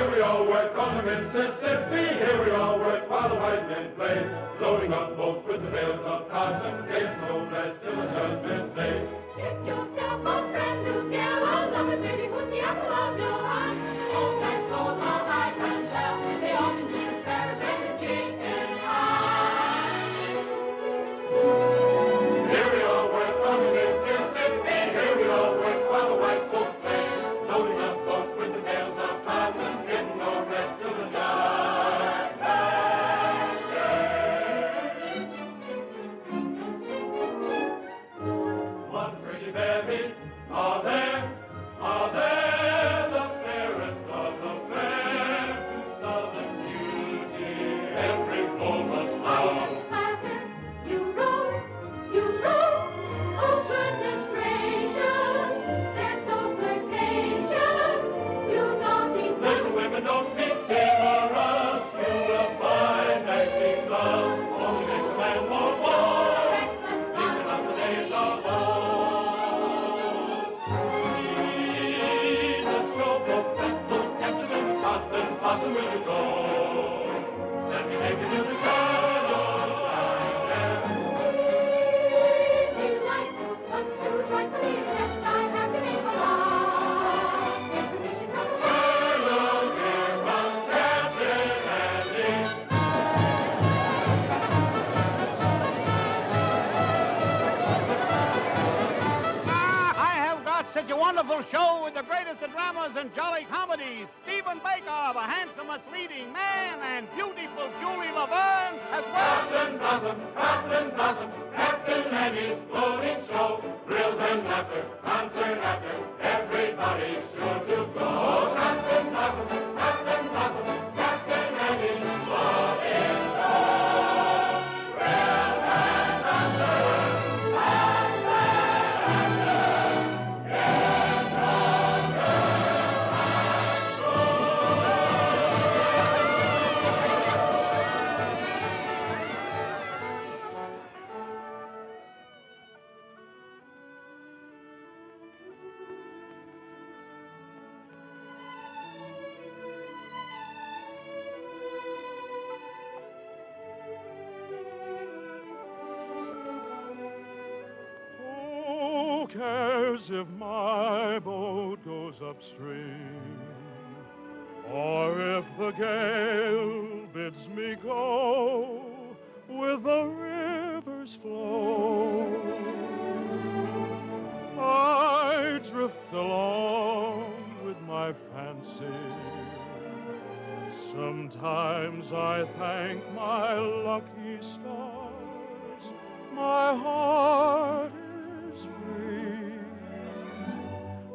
Here we all work on the Mississippi. Here we all work while the white men play. Loading up boats with the bales of cotton. There's no rest till the judgment day. Get yourself a friend who's yellow. Love it, baby, who's the apple of your eye. Old man clothes all I can tell. They often use asparagus and chicken pie. Here we all work on the Mississippi. Here we all work while the white folks play. Loading up boats with the bales of cotton. Getting no rest till the judgment day. One pretty baby, are there the fairest of the fair to southern beauty? Every foe must bow. You roll, oh goodness gracious, they're so flirtatious, you naughty Little women don't be timorous. You will find that she's love only makes a man more bold. Even on the days of old. She's a showboat vessel captain in Scotland. Blossom, will you go? Let me take you to the shallow island. delightful, but to joyfully accept I have to make a law. Information from the Hello, here comes Captain Andy. I have got such a wonderful show with the greatest of dramas and jolly comedies. Stephen Baker, the handsomest leading man, and beautiful Julie Laverne as well. Captain Blossom, Captain Andy's floating show. Thrills and laughter, concert after, everybody's sure to go. Captain Blossom, Captain Andy's floating show. Thrills and laughter, concert after, get younger Who cares if my boat goes upstream, or if the gale bids me go with the river's flow? I drift along with my fancy. Sometimes I thank my lucky stars. My heart is free.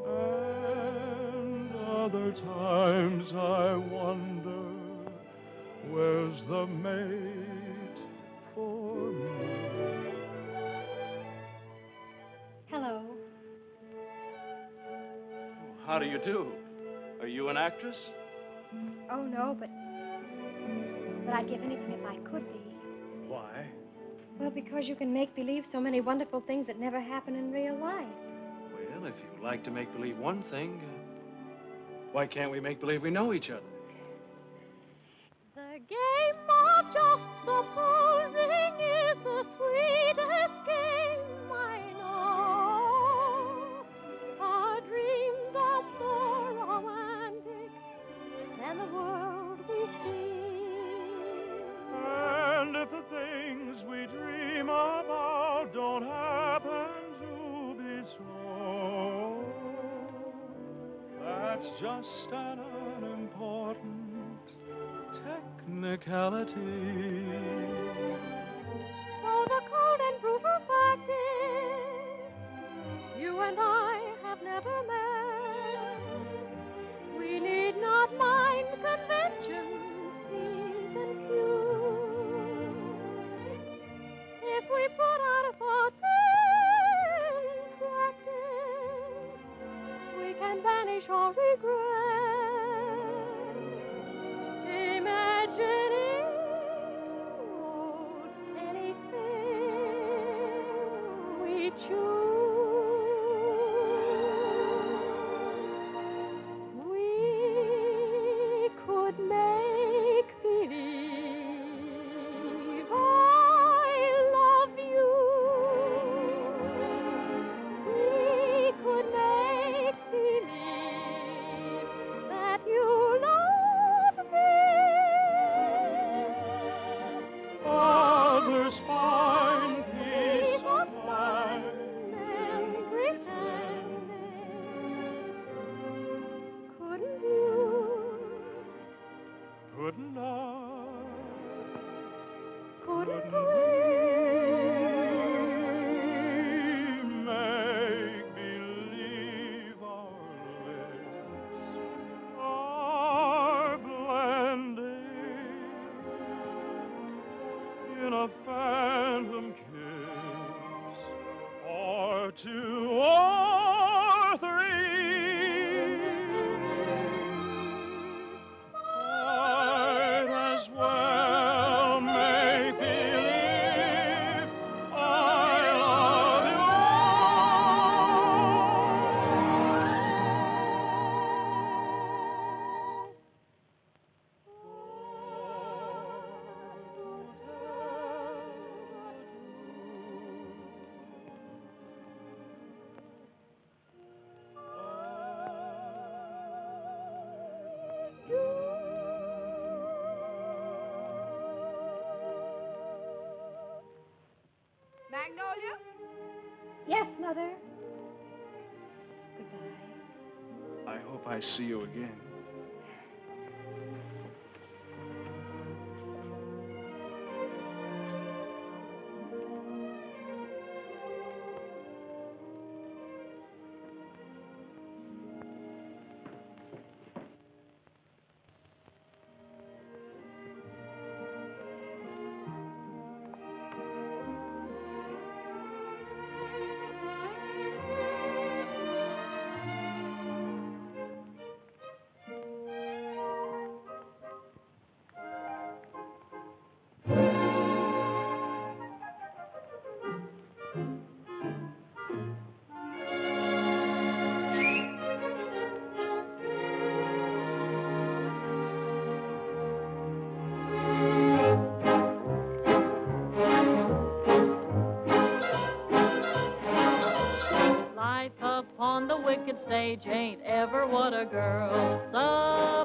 And other times I wonder, where's the mate for me? Hello. How do you do? Are you an actress? Oh, no, but I'd give anything if I could be. Why? Well, because you can make believe so many wonderful things that never happen in real life. Well, if you like to make believe one thing, why can't we make believe we know each other? The game of just supposing is the sweetest game I know. Our dreams are more romantic than the world we see. And if the things we dream about don't happen to be so, that's just an unimportant technicality. So the cold and brutal fact is, you and I have never met. We need not mind conventions, P's and Q's. If we put our thoughts in practice, we can banish all regret. Imagining most anything we choose. We in a phantom kiss, or two or three. Might as well make believe I love you. Magnolia? Yes, Mother. Goodbye. I hope I see you again. Stage ain't ever what a girl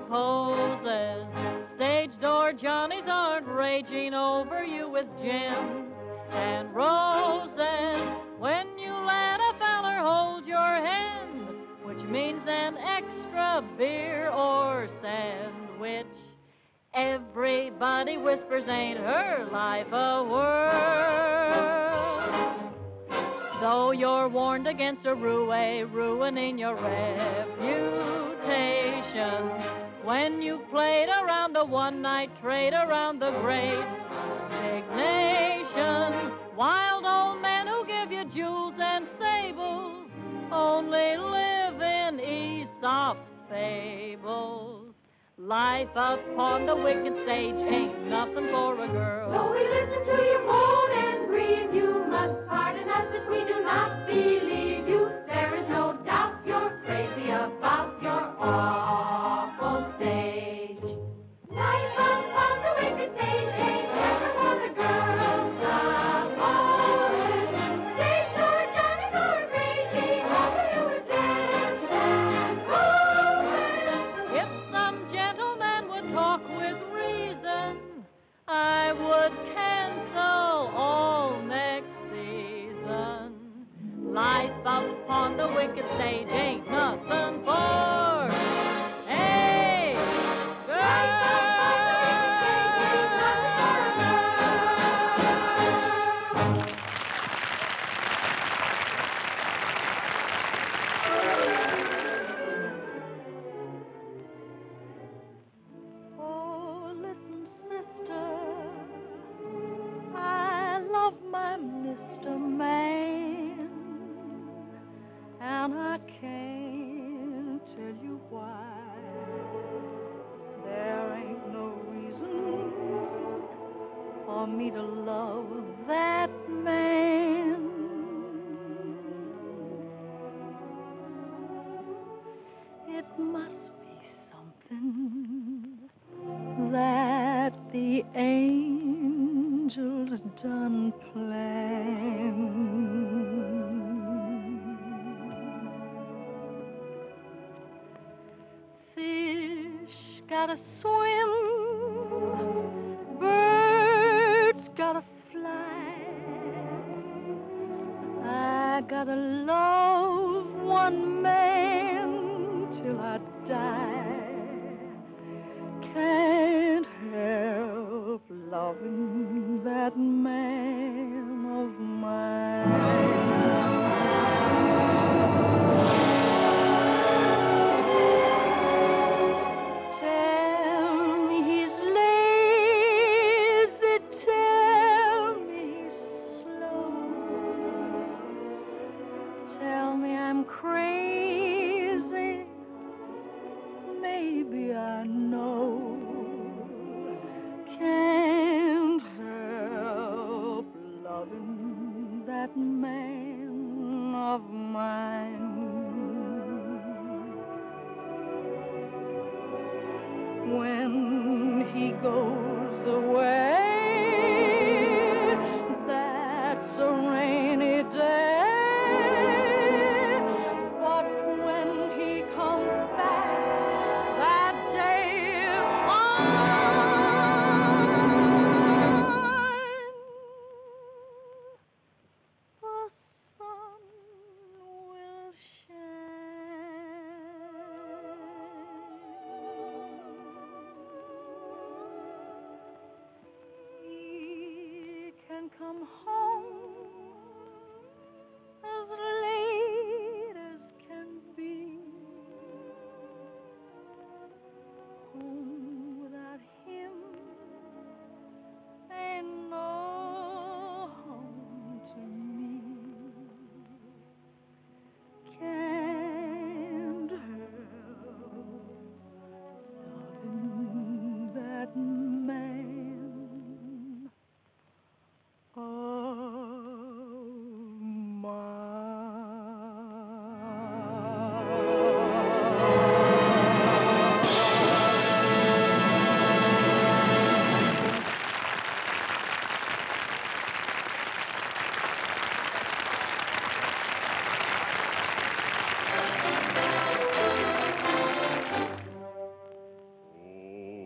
supposes. Stage door Johnnies aren't raging over you with gems and roses. When you let a feller hold your hand, which means an extra beer or sandwich, everybody whispers, ain't her life a whirl? Though you're warned against a ruining your reputation, when you've played around the one-night trade, around the great big nation, wild old men who give you jewels and sables only live in Aesop's fables. Life upon the wicked stage ain't nothing for a girl. Though we listen to you moan and grieve, you must pardon us if we do not believe you. There is no doubt you're crazy about your awful stage. Life upon the wicked stage ain't never what a girl supposes. Stage door Johnnies are raging over you with gems and roses. If some gentleman would talk with reason, I would cancel all next season. Life upon the wicked stage ain't nothing for a girl. Oh, listen, sister, I love my Mr. Man, and I can't tell you why. There ain't no reason for me to love that man. It must be something that the angels done planned. Fish gotta swim, birds gotta fly. I gotta love one man till I die. Can't help loving that man of mine. Tell me he's lazy, tell goes away. That's a rainy day. But when he comes back, that day is fine. The sun will shine. He can come home as late as can be. Home without him ain't no home to me. Can't help loving that man of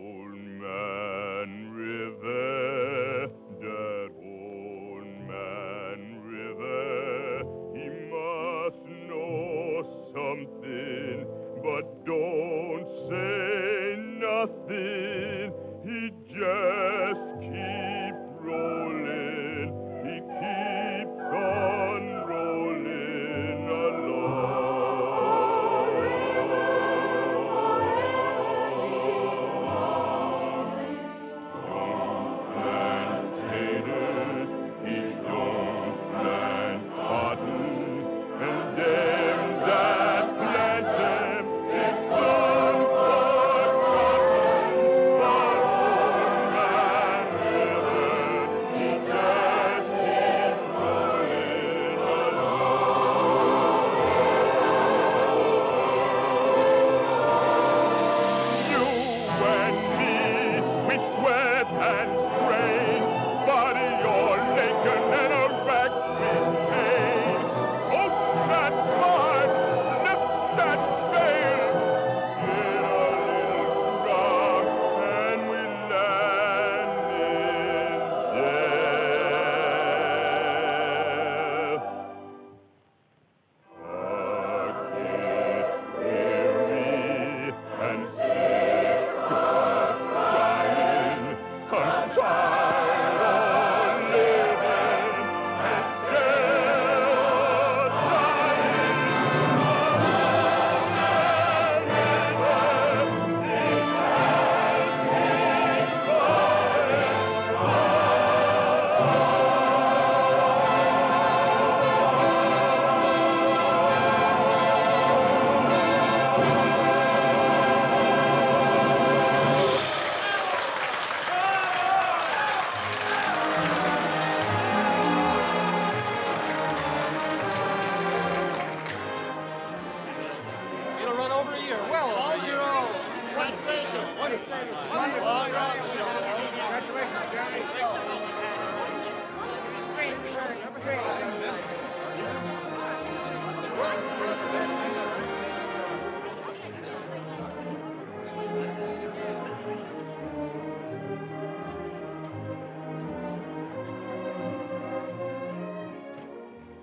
Old Man River, that old man River, he must know something, but don't say nothing. He just keep rolling, he keeps on rolling Potatoes, he don't plant cotton, and them that plant them is some forgotten. But old man River, he just keeps rolling along. You and me, we sweat and strain, body all aching and a rack with pain. Open that barge, lift that veil, get a little rock, and we land in jail. Get weary and sick of crying. I'm tired of living and scared of dying. It'll run over a year. Well, all year old. Congratulations. Wonderful. All right. Congratulations, Jerry.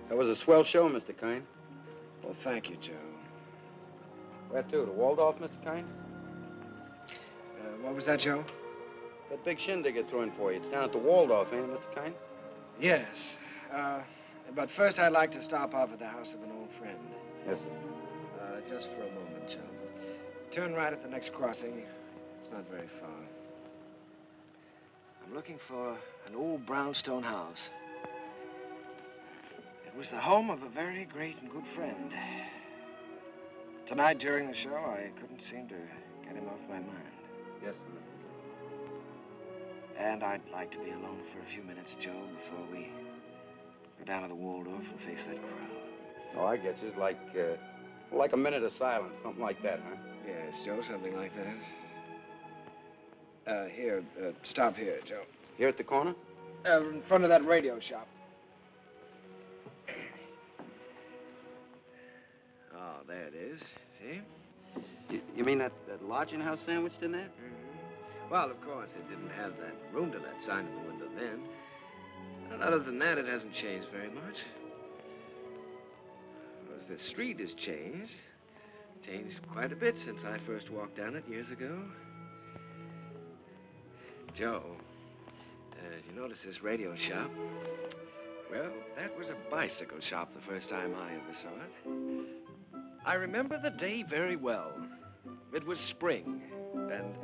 That was a swell show, Mr. Kane. Well, thank you, Joe. Where to? The Waldorf, Mr. Kane? What was that, Joe? That big shindig you're throwing for you. It's down at the Waldorf, ain't it, Mr. Kane? Yes. But first I'd like to stop off at the house of an old friend. Yes, sir. Just for a moment, Joe. Turn right at the next crossing. It's not very far. I'm looking for an old brownstone house. It was the home of a very great and good friend. Tonight, during the show, I couldn't seem to get him off my mind. Yes, sir. And I'd like to be alone for a few minutes, Joe, before we go down to the Waldorf and face that crowd. Oh, I get you. It's like a minute of silence, something like that, huh? Yes, Joe, something like that. Here, stop here, Joe. Here at the corner? In front of that radio shop. Oh, there it is. See? You mean that lodging house sandwiched in there? Mm-hmm. Well, of course, it didn't have that room to let sign in the window then. And other than that, it hasn't changed very much. Well, the street has changed. Changed quite a bit since I first walked down it years ago. Joe, you notice this radio shop? Well, that was a bicycle shop the first time I ever saw it. I remember the day very well. It was spring, and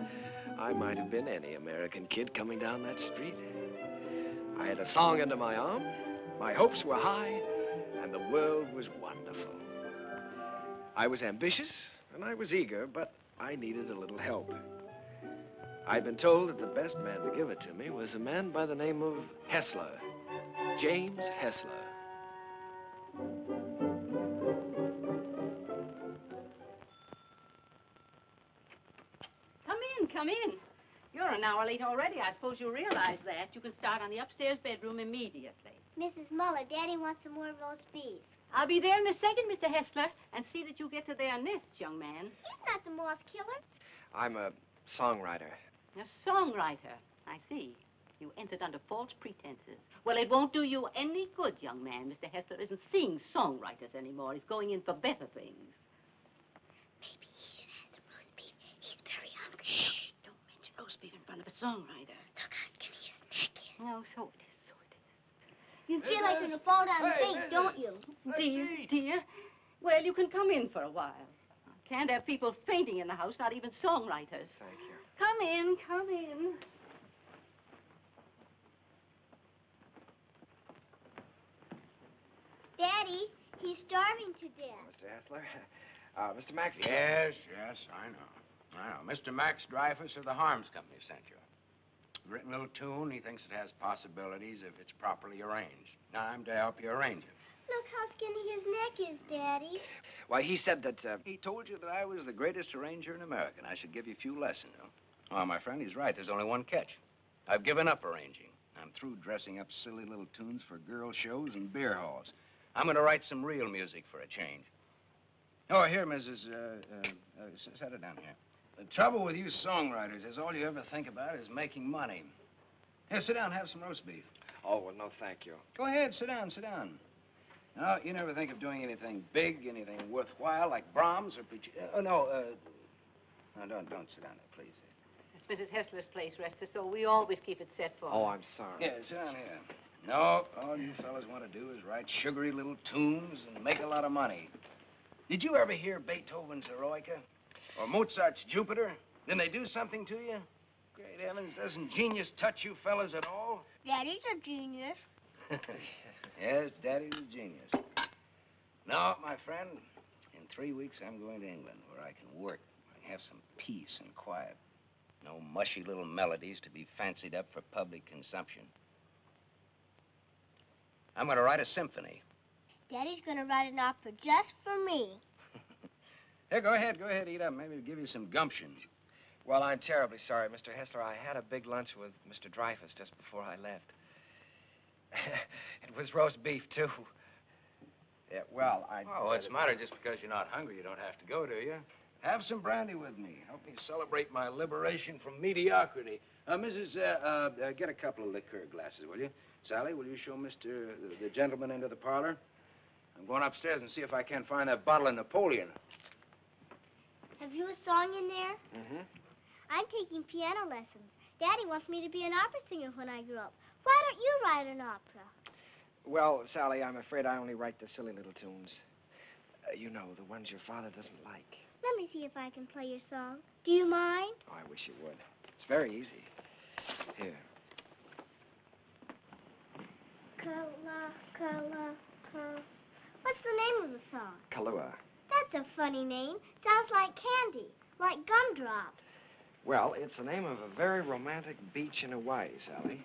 I might have been any American kid coming down that street. I had a song under my arm, my hopes were high, and the world was wonderful. I was ambitious, and I was eager, but I needed a little help. I'd been told that the best man to give it to me was a man by the name of Hessler, James Hessler. Come in. You're an hour late already. I suppose you realize that. You can start on the upstairs bedroom immediately. Mrs. Muller, Daddy wants some more roast beef. I'll be there in a second, Mr. Hessler, and see that you get to their nests, young man. He's not the moth killer. I'm a songwriter. A songwriter. I see. You entered under false pretenses. Well, it won't do you any good, young man. Mr. Hessler isn't seeing songwriters anymore. He's going in for better things. Maybe he should have the roast beef. He's very hungry. Shh! Don't mention roast beef in front of a songwriter. Look how skinny his neck is. No, so it is, so it is. You feel like you're going to fall down and faint, don't you? Dear. Well, you can come in for a while. Can't have people fainting in the house, not even songwriters. Thank you. Come in, come in. Daddy, he's starving to death. Mr. Hessler? Mr. Max? Yes, I know. Mr. Max Dreyfus of the Harms Company sent you. Written a little tune. He thinks it has possibilities if it's properly arranged. Now, I'm to help you arrange it. Look how skinny his neck is, Daddy. Why, he said that, He told you that I was the greatest arranger in America, and I should give you a few lessons. Oh, my friend, he's right. There's only one catch. I've given up arranging. I'm through dressing up silly little tunes for girl shows and beer halls. I'm going to write some real music for a change. Oh, here, Mrs. Set it down here. The trouble with you songwriters is all you ever think about is making money. Here, sit down, have some roast beef. oh, well, no, thank you. Go ahead, sit down. No, you never think of doing anything big, anything worthwhile, like Brahms or Puccini. No, don't sit down there, please. It's Mrs. Hessler's place, Rester, so we always keep it set for her. Oh, I'm sorry. Yeah, sit down here. No, all you fellas want to do is write sugary little tunes and make a lot of money. Did you ever hear Beethoven's Eroica? Or Mozart's Jupiter? Didn't they do something to you? Great heavens, doesn't genius touch you fellas at all? Daddy's a genius. Yes, Daddy's a genius. No, my friend, in 3 weeks I'm going to England where I can work. I can have some peace and quiet. No mushy little melodies to be fancied up for public consumption. I'm going to write a symphony. Daddy's going to write an opera just for me. Here, go ahead, eat up. Maybe it'll give you some gumption. Well, I'm terribly sorry, Mr. Hessler. I had a big lunch with Mr. Dreyfus just before I left. It was roast beef, too. Yeah, well, Oh, what's the matter? Just because you're not hungry, you don't have to go, do you? Have some brandy with me. Help me celebrate my liberation from mediocrity. Mrs., get a couple of liqueur glasses, will you? Sally, will you show the gentleman into the parlor? I'm going upstairs and see if I can't find that bottle of Napoleon. Have you a song in there? Mm-hmm. I'm taking piano lessons. Daddy wants me to be an opera singer when I grow up. Why don't you write an opera? Well, Sally, I'm afraid I only write the silly little tunes. You know, the ones your father doesn't like. Let me see if I can play your song. Do you mind? Oh, I wish you would. It's very easy. Here. What's the name of the song? Kahlua. That's a funny name. Sounds like candy, like gumdrops. Well, it's the name of a very romantic beach in Hawaii, Sally.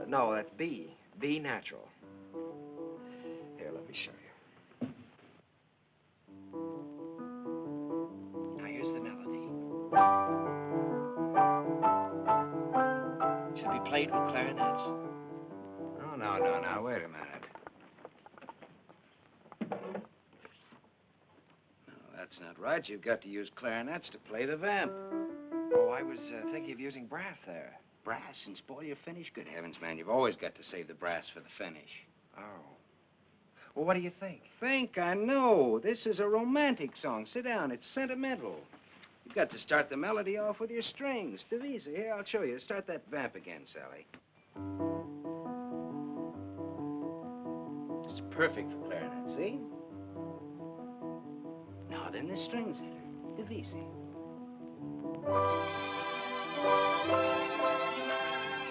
No, that's B. B natural. Here, let me show you. Now, here's the melody. played with clarinets? Oh, no. Wait a minute. No, that's not right. You've got to use clarinets to play the vamp. Oh, I was thinking of using brass there. Brass and spoil your finish? Good heavens, man. You've always got to save the brass for the finish. Oh. Well, what do you think? I know. This is a romantic song. Sit down. It's sentimental. You've got to start the melody off with your strings. Divisa, here, I'll show you. Start that vamp again, Sally. It's perfect for clarinet, see? Now then, the strings enter. Divisa.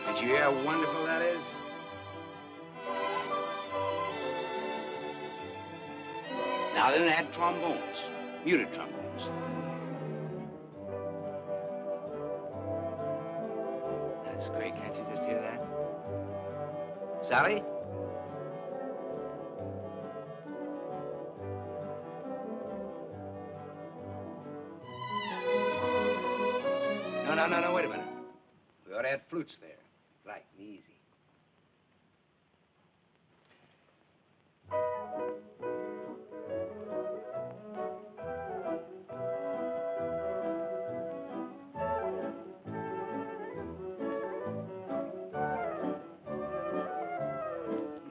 Did you hear how wonderful that is? Now then, add trombones. Muted trombones. That's great. Can't you just hear that? Sally? No, wait a minute. We ought to add flutes there. Light and easy.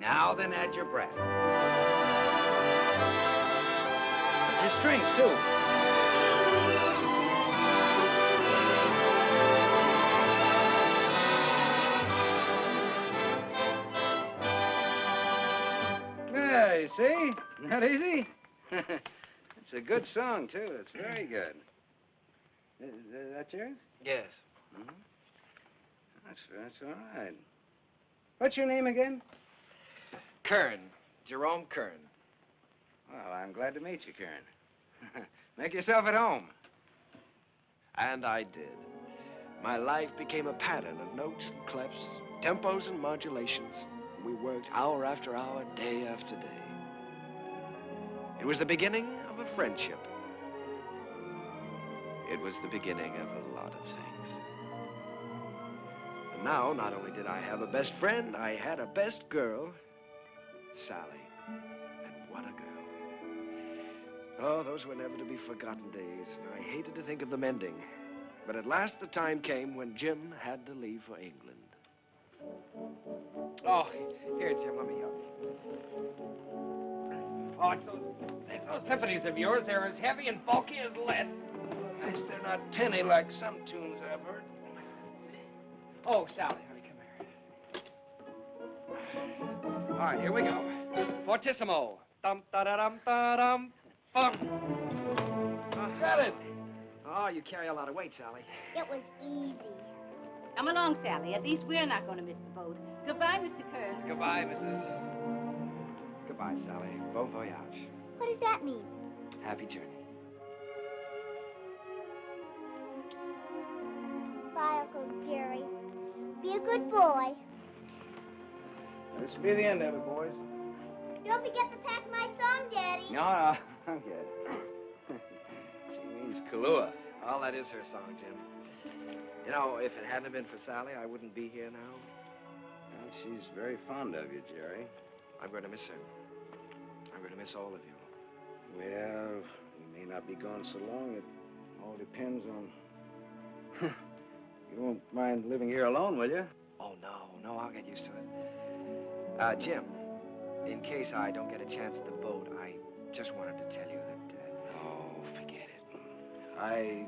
Now then, add your breath. But your strings, too. Yeah, you see? Isn't that easy? It's a good song, too. It's very good. Is that yours? Yes. Mm-hmm. That's all right. What's your name again? KERN. Jerome KERN. Well, I'm glad to meet you, Karen. Make yourself at home. And I did. My life became a pattern of notes and clefs, tempos and modulations. We worked hour after hour, day after day. It was the beginning of a friendship. It was the beginning of a lot of things. And now, not only did I have a best friend, I had a best girl, Sally. And what a girl. Oh, those were never to be forgotten days. And I hated to think of them ending. But at last the time came when Jim had to leave for England. Oh, here, Jim, let me help you. Oh, it's those symphonies of yours. They're as heavy and bulky as lead. Nice they're not tinny like some tunes I've heard. Oh, Sally, honey, come here. All right, here we go. Fortissimo. Dum-da-da-dum-da-dum. Bum. Got it. Oh, you carry a lot of weight, Sally. It was easy. Come along, Sally. At least we're not going to miss the boat. Goodbye, Mr. Kern. Goodbye, Mrs. Goodbye, Sally. Bon voyage. What does that mean? Happy journey. Bye, Uncle Jerry. Be a good boy. This will be the end of it, boys. Don't forget to pack my song, Daddy. No, I'm good. She means Kahlua. Well, that is her song, Jim. You know, if it hadn't been for Sally, I wouldn't be here now. Well, she's very fond of you, Jerry. I'm going to miss her. I'm going to miss all of you. Well, you may not be gone so long. It all depends on... You won't mind living here alone, will you? Oh, no, I'll get used to it. Jim, in case I don't get a chance at the boat, I just wanted to tell you that... Oh, forget it. I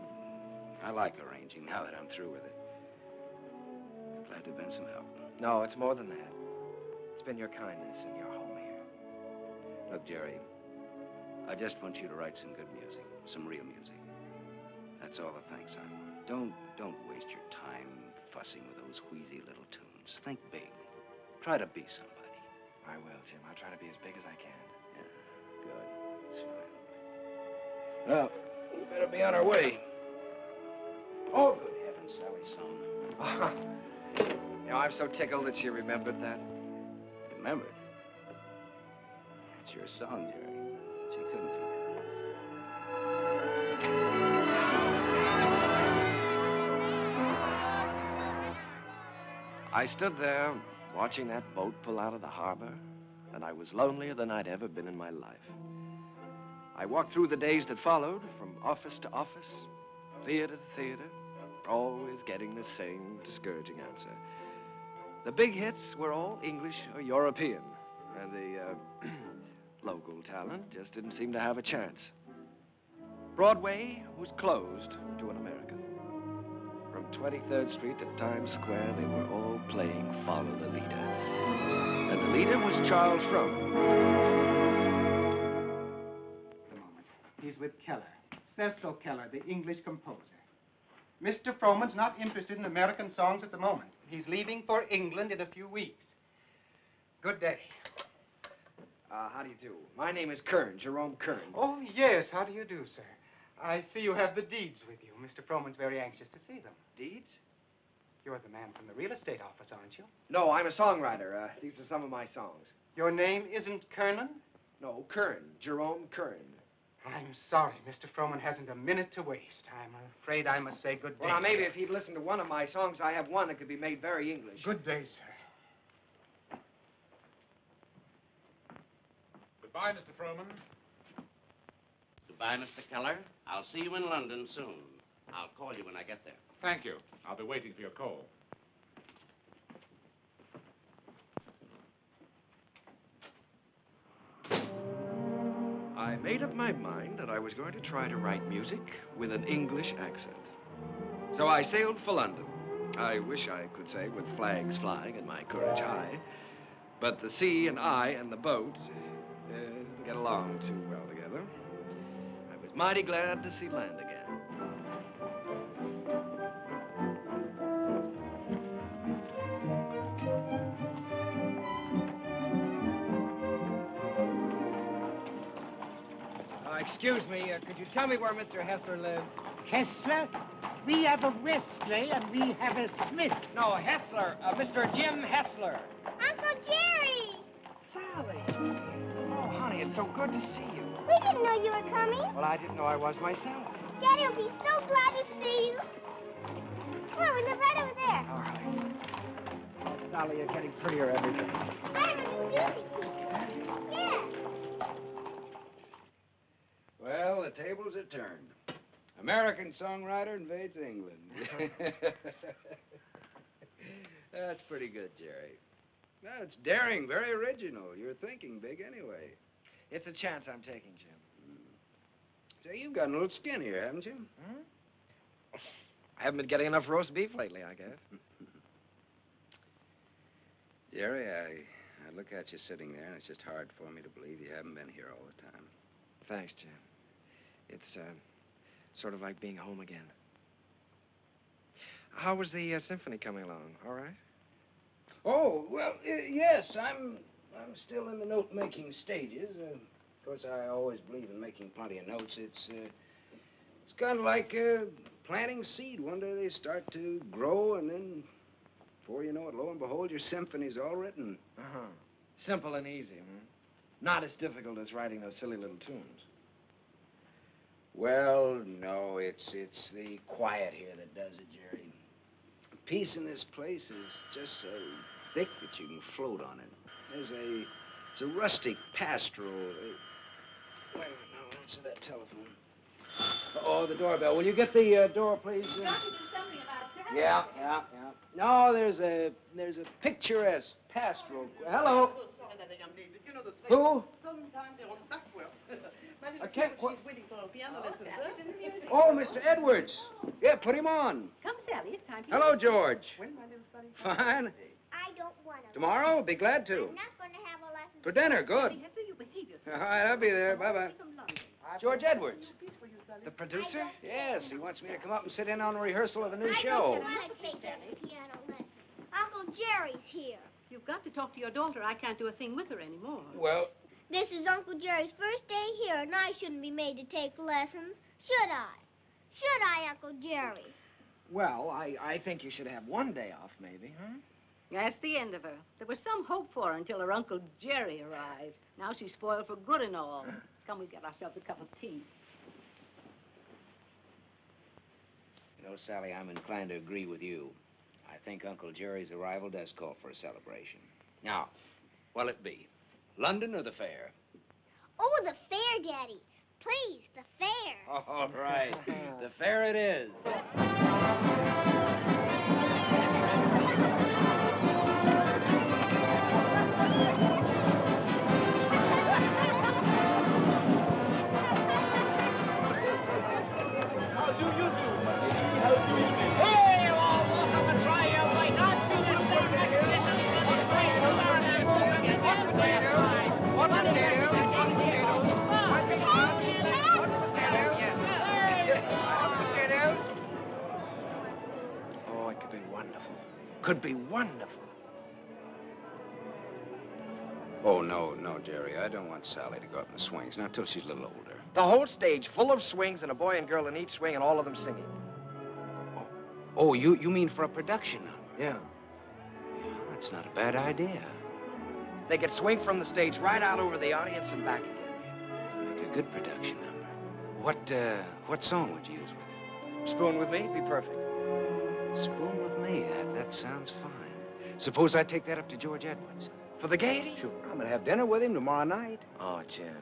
like arranging now that I'm through with it. Glad to have been some help. No, it's more than that. It's been your kindness and your home here. Look, Jerry, I just want you to write some good music, some real music. That's all the thanks I want. Don't waste your time fussing with those wheezy little tunes. Think big. Try to be somebody. I will, Jim. I'll try to be as big as I can. Yeah, good. That's fine. Well, we better be on our way. Oh, good heavens, Sally's song. You know, I'm so tickled that she remembered that. Remembered? It's your song, Jerry. She couldn't forget. I stood there watching that boat pull out of the harbor, and I was lonelier than I'd ever been in my life. I walked through the days that followed, from office to office, theater to theater, always getting the same discouraging answer. The big hits were all English or European, and the local talent just didn't seem to have a chance. Broadway was closed to an American. From 23rd Street to Times Square, they were all playing Follow the Leader. And the leader was Charles Frohman. A moment. He's with Keller. Cecil Keller, the English composer. Mr. Frohman's not interested in American songs at the moment. He's leaving for England in a few weeks. Good day. How do you do? My name is Kern, Jerome Kern. Oh, yes. How do you do, sir? I see you have the deeds with you. Mr. Frohman's very anxious to see them. Deeds? You're the man from the real estate office, aren't you? No, I'm a songwriter. These are some of my songs. Your name isn't Kernan? No, Kern, Jerome Kern. I'm sorry. Mr. Frohman hasn't a minute to waste. I'm afraid I must say good day. Well, now, maybe if he'd listened to one of my songs, I have one that could be made very English. Good day, sir. Goodbye, Mr. Frohman. Goodbye, Mr. Keller. I'll see you in London soon. I'll call you when I get there. Thank you. I'll be waiting for your call. I made up my mind that I was going to try to write music with an English accent. So I sailed for London. I wish I could say with flags flying and my courage high. But the sea and I and the boat didn't get along too well together. I was mighty glad to see land again. Excuse me, could you tell me where Mr. Hessler lives? Hessler? We have a Wesley and we have a Smith. No, Hessler. Mr. Jim Hessler. Uncle Jerry! Sally. Oh, honey, it's so good to see you. We didn't know you were coming. Well, I didn't know I was myself. Daddy will be so glad to see you. Come on, we live right over there. All right. Oh, Sally, you're getting prettier every day. I have a new music teacher. Yeah. Well, the tables are turned. American songwriter invades England. That's pretty good, Jerry. Well, it's daring, very original. You're thinking big anyway. It's a chance I'm taking, Jim. So you've got a little skin here, haven't you? Hmm? I haven't been getting enough roast beef lately, I guess. Jerry, I look at you sitting there, and it's just hard for me to believe you haven't been here all the time. Thanks, Jim. It's sort of like being home again. How was the symphony coming along? All right? Oh, well, yes, I'm still in the note-making stages. Of course, I always believe in making plenty of notes. It's kind of like planting seed. One day they start to grow, and then before you know it, lo and behold, your symphony's all written. Uh-huh. Simple and easy, hmm? Not as difficult as writing those silly little tunes. Well, no, it's the quiet here that does it, Jerry. Peace in this place is just so thick that you can float on it. It's a rustic pastoral. Wait a minute, now, answer that telephone. Oh, the doorbell. Will you get the door, please? Don't you do something about that? Yeah. No, there's a picturesque pastoral. Hello. Who? Sometimes they're on backward. I can't. She's waiting for a piano lesson, sir. Oh, Mr. Edwards. Yeah, put him on. Come, Sally, it's time for Hello, George. When, my little sonny? Fine. I don't want to. Tomorrow? Be glad to. I'm not going to have a lesson. For dinner, good. Hester, you behave yourself. All right, I'll be there. Bye-bye. George Edwards. The producer? Yes, he wants me to come up and sit in on a rehearsal of a new I show. don't want to take a piano lesson. Uncle Jerry's here. You've got to talk to your daughter. I can't do a thing with her anymore. Well, this is Uncle Jerry's first day here, and I shouldn't be made to take lessons, should I? Should I, Uncle Jerry? Well, I think you should have one day off, maybe, huh? That's the end of her. There was some hope for her until her Uncle Jerry arrived. Now she's spoiled for good and all. Come, we get ourselves a cup of tea. you know, Sally, I'm inclined to agree with you. I think Uncle Jerry's arrival does call for a celebration. Now, what'll it be? London or the fair? Oh, the fair, Daddy. Please, the fair. All right. The fair it is. Hey, you all, welcome and try your way. Not to the Oh, it could be wonderful. Could be wonderful. Oh, no, Jerry. I don't want Sally to go up in the swings. Not till she's a little older. The whole stage full of swings and a boy and girl in each swing and all of them singing. Oh, you mean for a production number? Yeah. That's not a bad idea. They could swing from the stage right out over the audience and back again. Make a good production number. What song would you use with it? Spoon with me, be perfect. Spoon with me. That sounds fine. Suppose I take that up to George Edwards. For the gaiety? Sure. I'm gonna have dinner with him tomorrow night. Oh, Jim.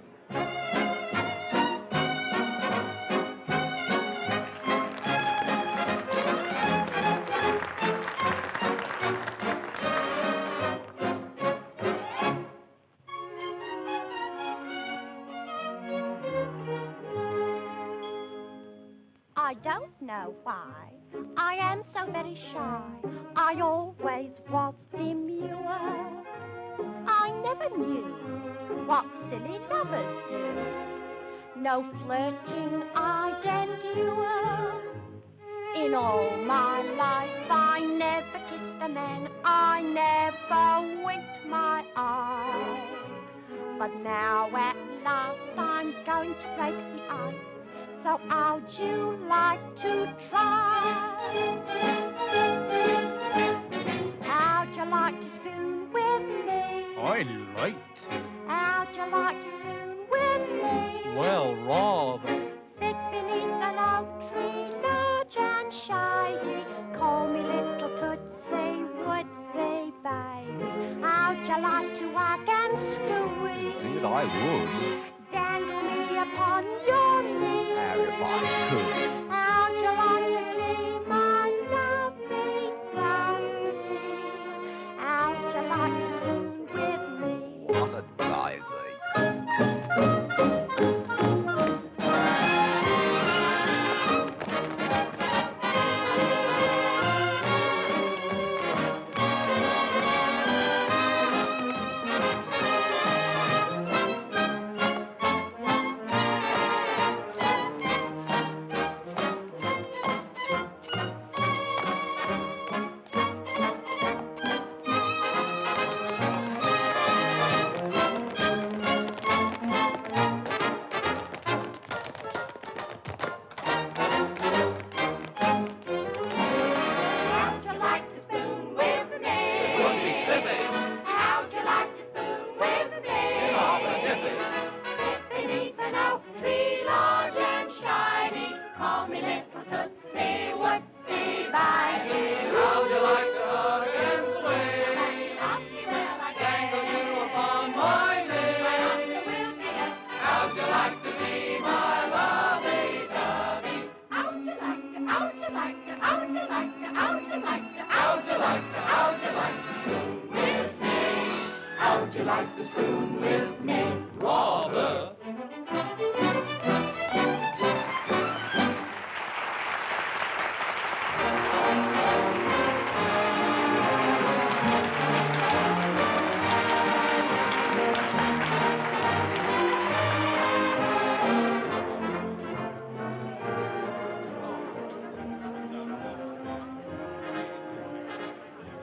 I don't know why I am so very shy. I always was demure. I never knew what silly lovers do. No flirting I'd endure. In all my life I never kissed a man. I never winked my eye. But now at last I'm going to break the ice. So how'd you like to try? How'd you like to spoon with me? I'd like to. How'd you like to spoon with me? Well, rather. Sit beneath an oak tree, large and shady. Call me little Tootsie Woodsy baby. How'd you like to whack and squeeze? Indeed, I would. Dangle me upon your knee. Now, if I could. How'd you like to be my lovey-dovey? How'd you like to spoon with me? What a daisy.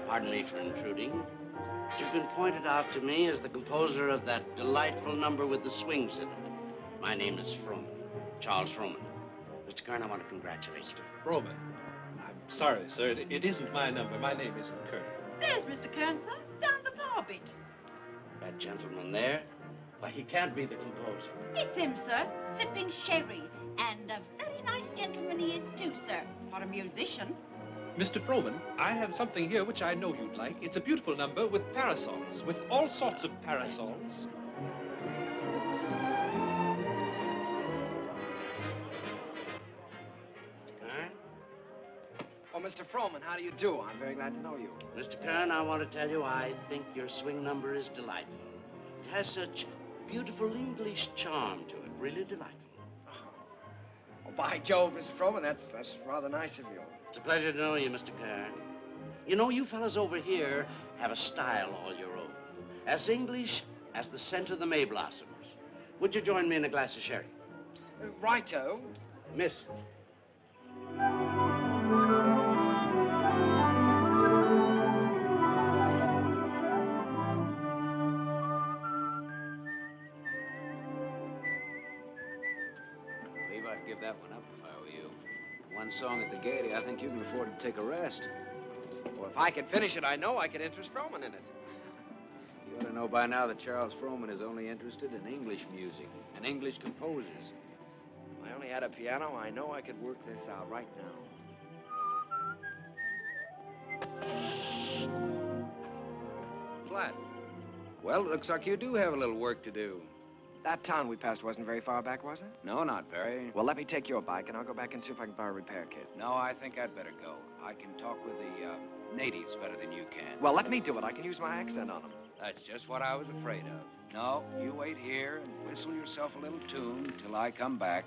Pardon me for intruding. You've been pointed out to me as the composer of that delightful number with the swings in it. My name is Froman, Charles Froman. Mr. Kern, I want to congratulate you. Roman. I'm sorry, sir. It isn't my number. My name isn't Kern. There's Mr. Kern, sir, down the bar bit. That gentleman there? Why, he can't be the composer. It's him, sir, sipping sherry. And a very nice gentleman he is, too, sir, for a musician. Mr. Froman, I have something here which I know you'd like. It's a beautiful number with parasols, with all sorts of parasols. Oh, Mr. Froman, how do you do? I'm very glad to know you. Mr. Kern, I want to tell you I think your swing number is delightful. It has such beautiful English charm to it, really delightful. Oh, by Jove, Mr. Froman, that's rather nice of you. It's a pleasure to know you, Mr. Kern. You know, you fellas over here have a style all your own. As English as the scent of the May blossoms. Would you join me in a glass of sherry? Righto. Miss. I'd give that one up if I were you. One song at the Gaiety, I think you can afford to take a rest. Well, if I could finish it, I know I could interest Froman in it. You ought to know by now that Charles Froman is only interested in English music and English composers. If I only had a piano, I know I could work this out right now. Flat. Well, it looks like you do have a little work to do. That town we passed wasn't very far back, was it? No, not very. Well, let me take your bike, and I'll go back and see if I can borrow a repair kit. No, I think I'd better go. I can talk with the natives better than you can. Well, let me do it. I can use my accent on them. That's just what I was afraid of. No, you wait here and whistle yourself a little tune till I come back.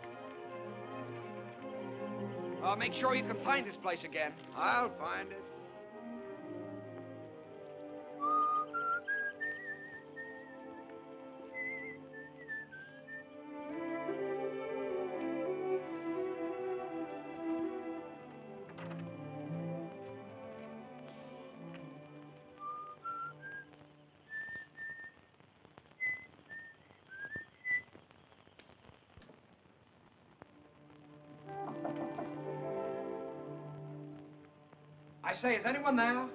Make sure you can find this place again. I'll find it. I say, is anyone there?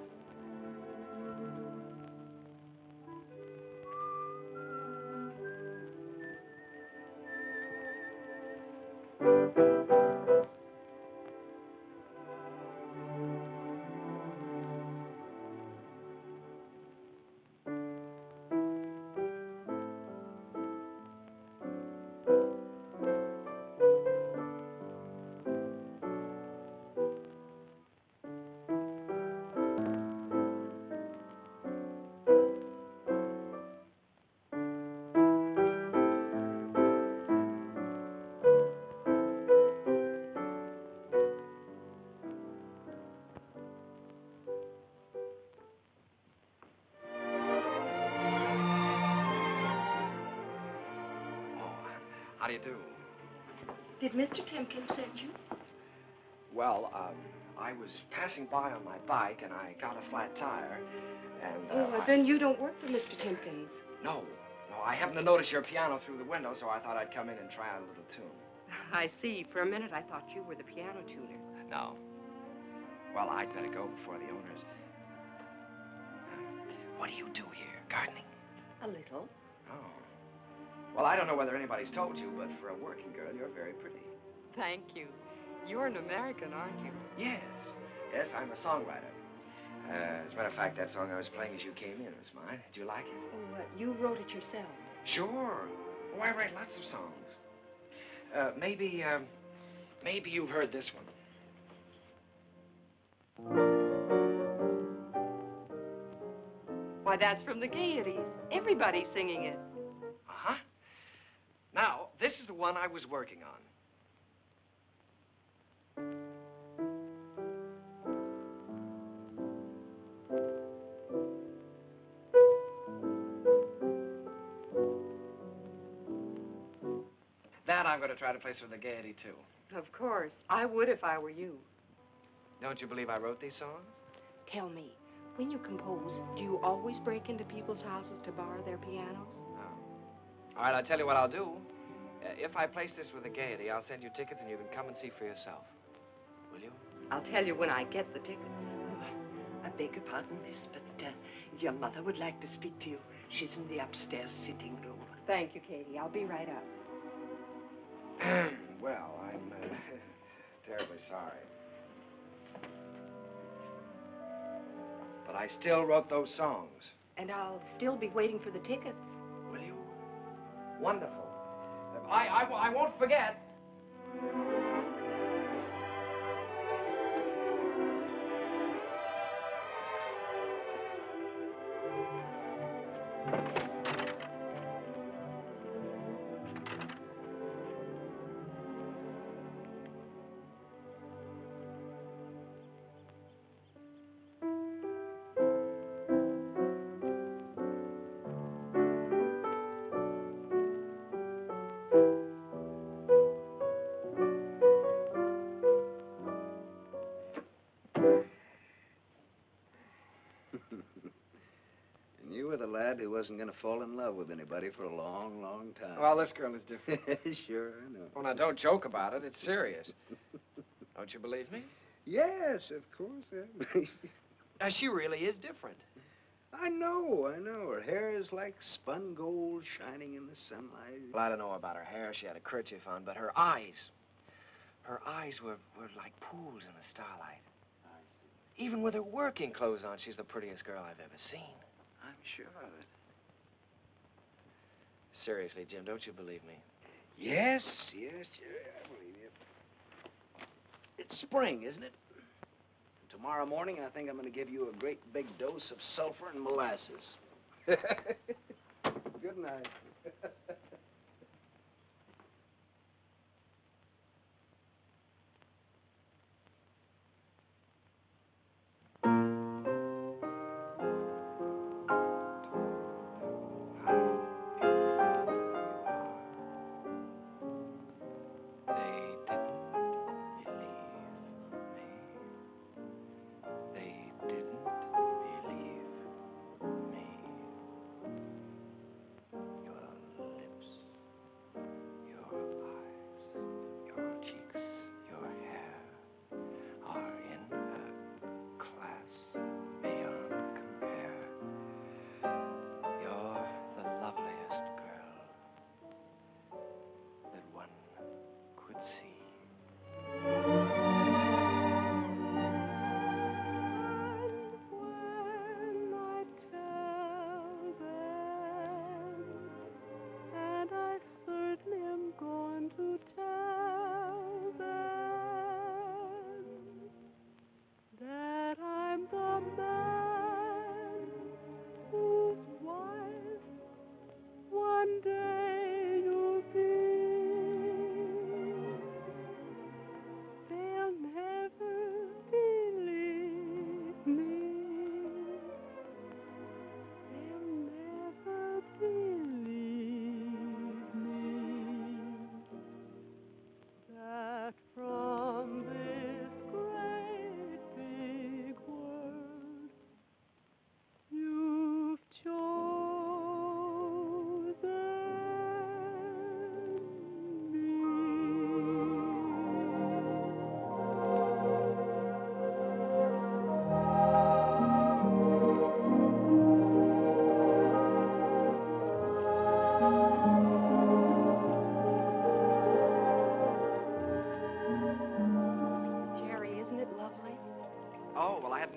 How do you do? Did Mr. Timkins send you? Well, I was passing by on my bike, and I got a flat tire, and, well, then you don't work for Mr. Timkins. No, I happened to notice your piano through the window, so I thought I'd come in and try out a little tune. I see. For a minute, I thought you were the piano tuner. No. Well, I'd better go before the owners. What do you do here? Gardening? A little. Oh. Well, I don't know whether anybody's told you, but for a working girl, you're very pretty. Thank you. You're an American, aren't you? Yes. Yes, I'm a songwriter. As a matter of fact, that song I was playing as you came in was mine. Did you like it? Oh, you wrote it yourself? Sure. Oh, I write lots of songs. Maybe you've heard this one. Why, that's from the Gaieties. Everybody's singing it. Uh-huh. Now, this is the one I was working on. That I'm going to try to place for the Gaiety, too. Of course. I would if I were you. Don't you believe I wrote these songs? Tell me, when you compose, do you always break into people's houses to borrow their pianos? No. All right, I'll tell you what I'll do. If I place this with the Gaiety, I'll send you tickets and you can come and see for yourself. Will you? I'll tell you when I get the tickets. I beg your pardon, miss, but your mother would like to speak to you. She's in the upstairs sitting room. Thank you, Katie. I'll be right up. Well, I'm terribly sorry. but I still wrote those songs. And I'll still be waiting for the tickets. Will you? Wonderful. I won't forget. And you were the lad who wasn't going to fall in love with anybody for a long, long time. Well, this girl is different. Sure, I know. Well, now, don't joke about it. It's serious. Don't you believe me? Yes, of course I believe you. Now, she really is different. I know. Her hair is like spun gold shining in the sunlight. Well, I don't know about her hair. She had a kerchief on, but her eyes were like pools in the starlight. I see. Even with her working clothes on, she's the prettiest girl I've ever seen. I'm sure of it. Seriously, Jim, don't you believe me? Yes, Jerry, I believe you. It's spring, isn't it? Tomorrow morning, I think I'm going to give you a great big dose of sulfur and molasses. Good night.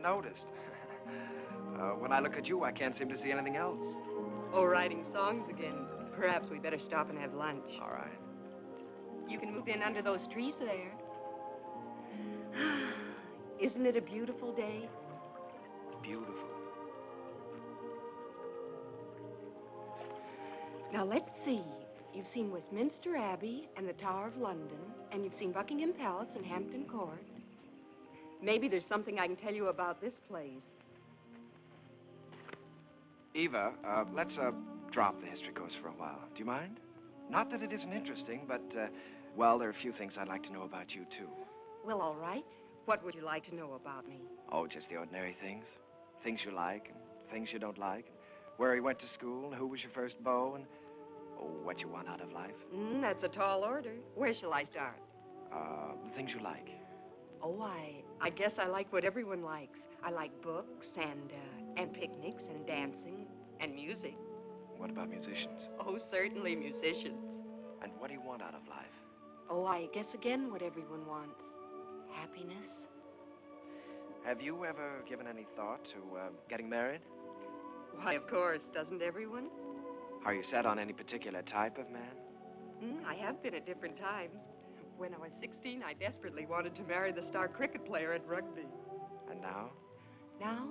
Noticed. When I look at you, I can't seem to see anything else. Oh, writing songs again. Perhaps we better stop and have lunch. All right. You can move in under those trees there. Isn't it a beautiful day? Beautiful. Now, let's see. You've seen Westminster Abbey and the Tower of London, and you've seen Buckingham Palace and Hampton Court. Maybe there's something I can tell you about this place. Eva, let's drop the history course for a while. Do you mind? Not that it isn't interesting, but, well, there are a few things I'd like to know about you, too. Well, all right. What would you like to know about me? Oh, just the ordinary things. Things you like and things you don't like. Where you went to school and who was your first beau and, oh, what you want out of life. That's a tall order. Where shall I start? The things you like. Oh, I guess I like what everyone likes. I like books and picnics and dancing and music. What about musicians? Oh, certainly musicians. And what do you want out of life? Oh, I guess again what everyone wants. Happiness. Have you ever given any thought to getting married? Why, of course. Doesn't everyone? Are you set on any particular type of man? I have been at different times. When I was 16, I desperately wanted to marry the star cricket player at rugby. And now? Now?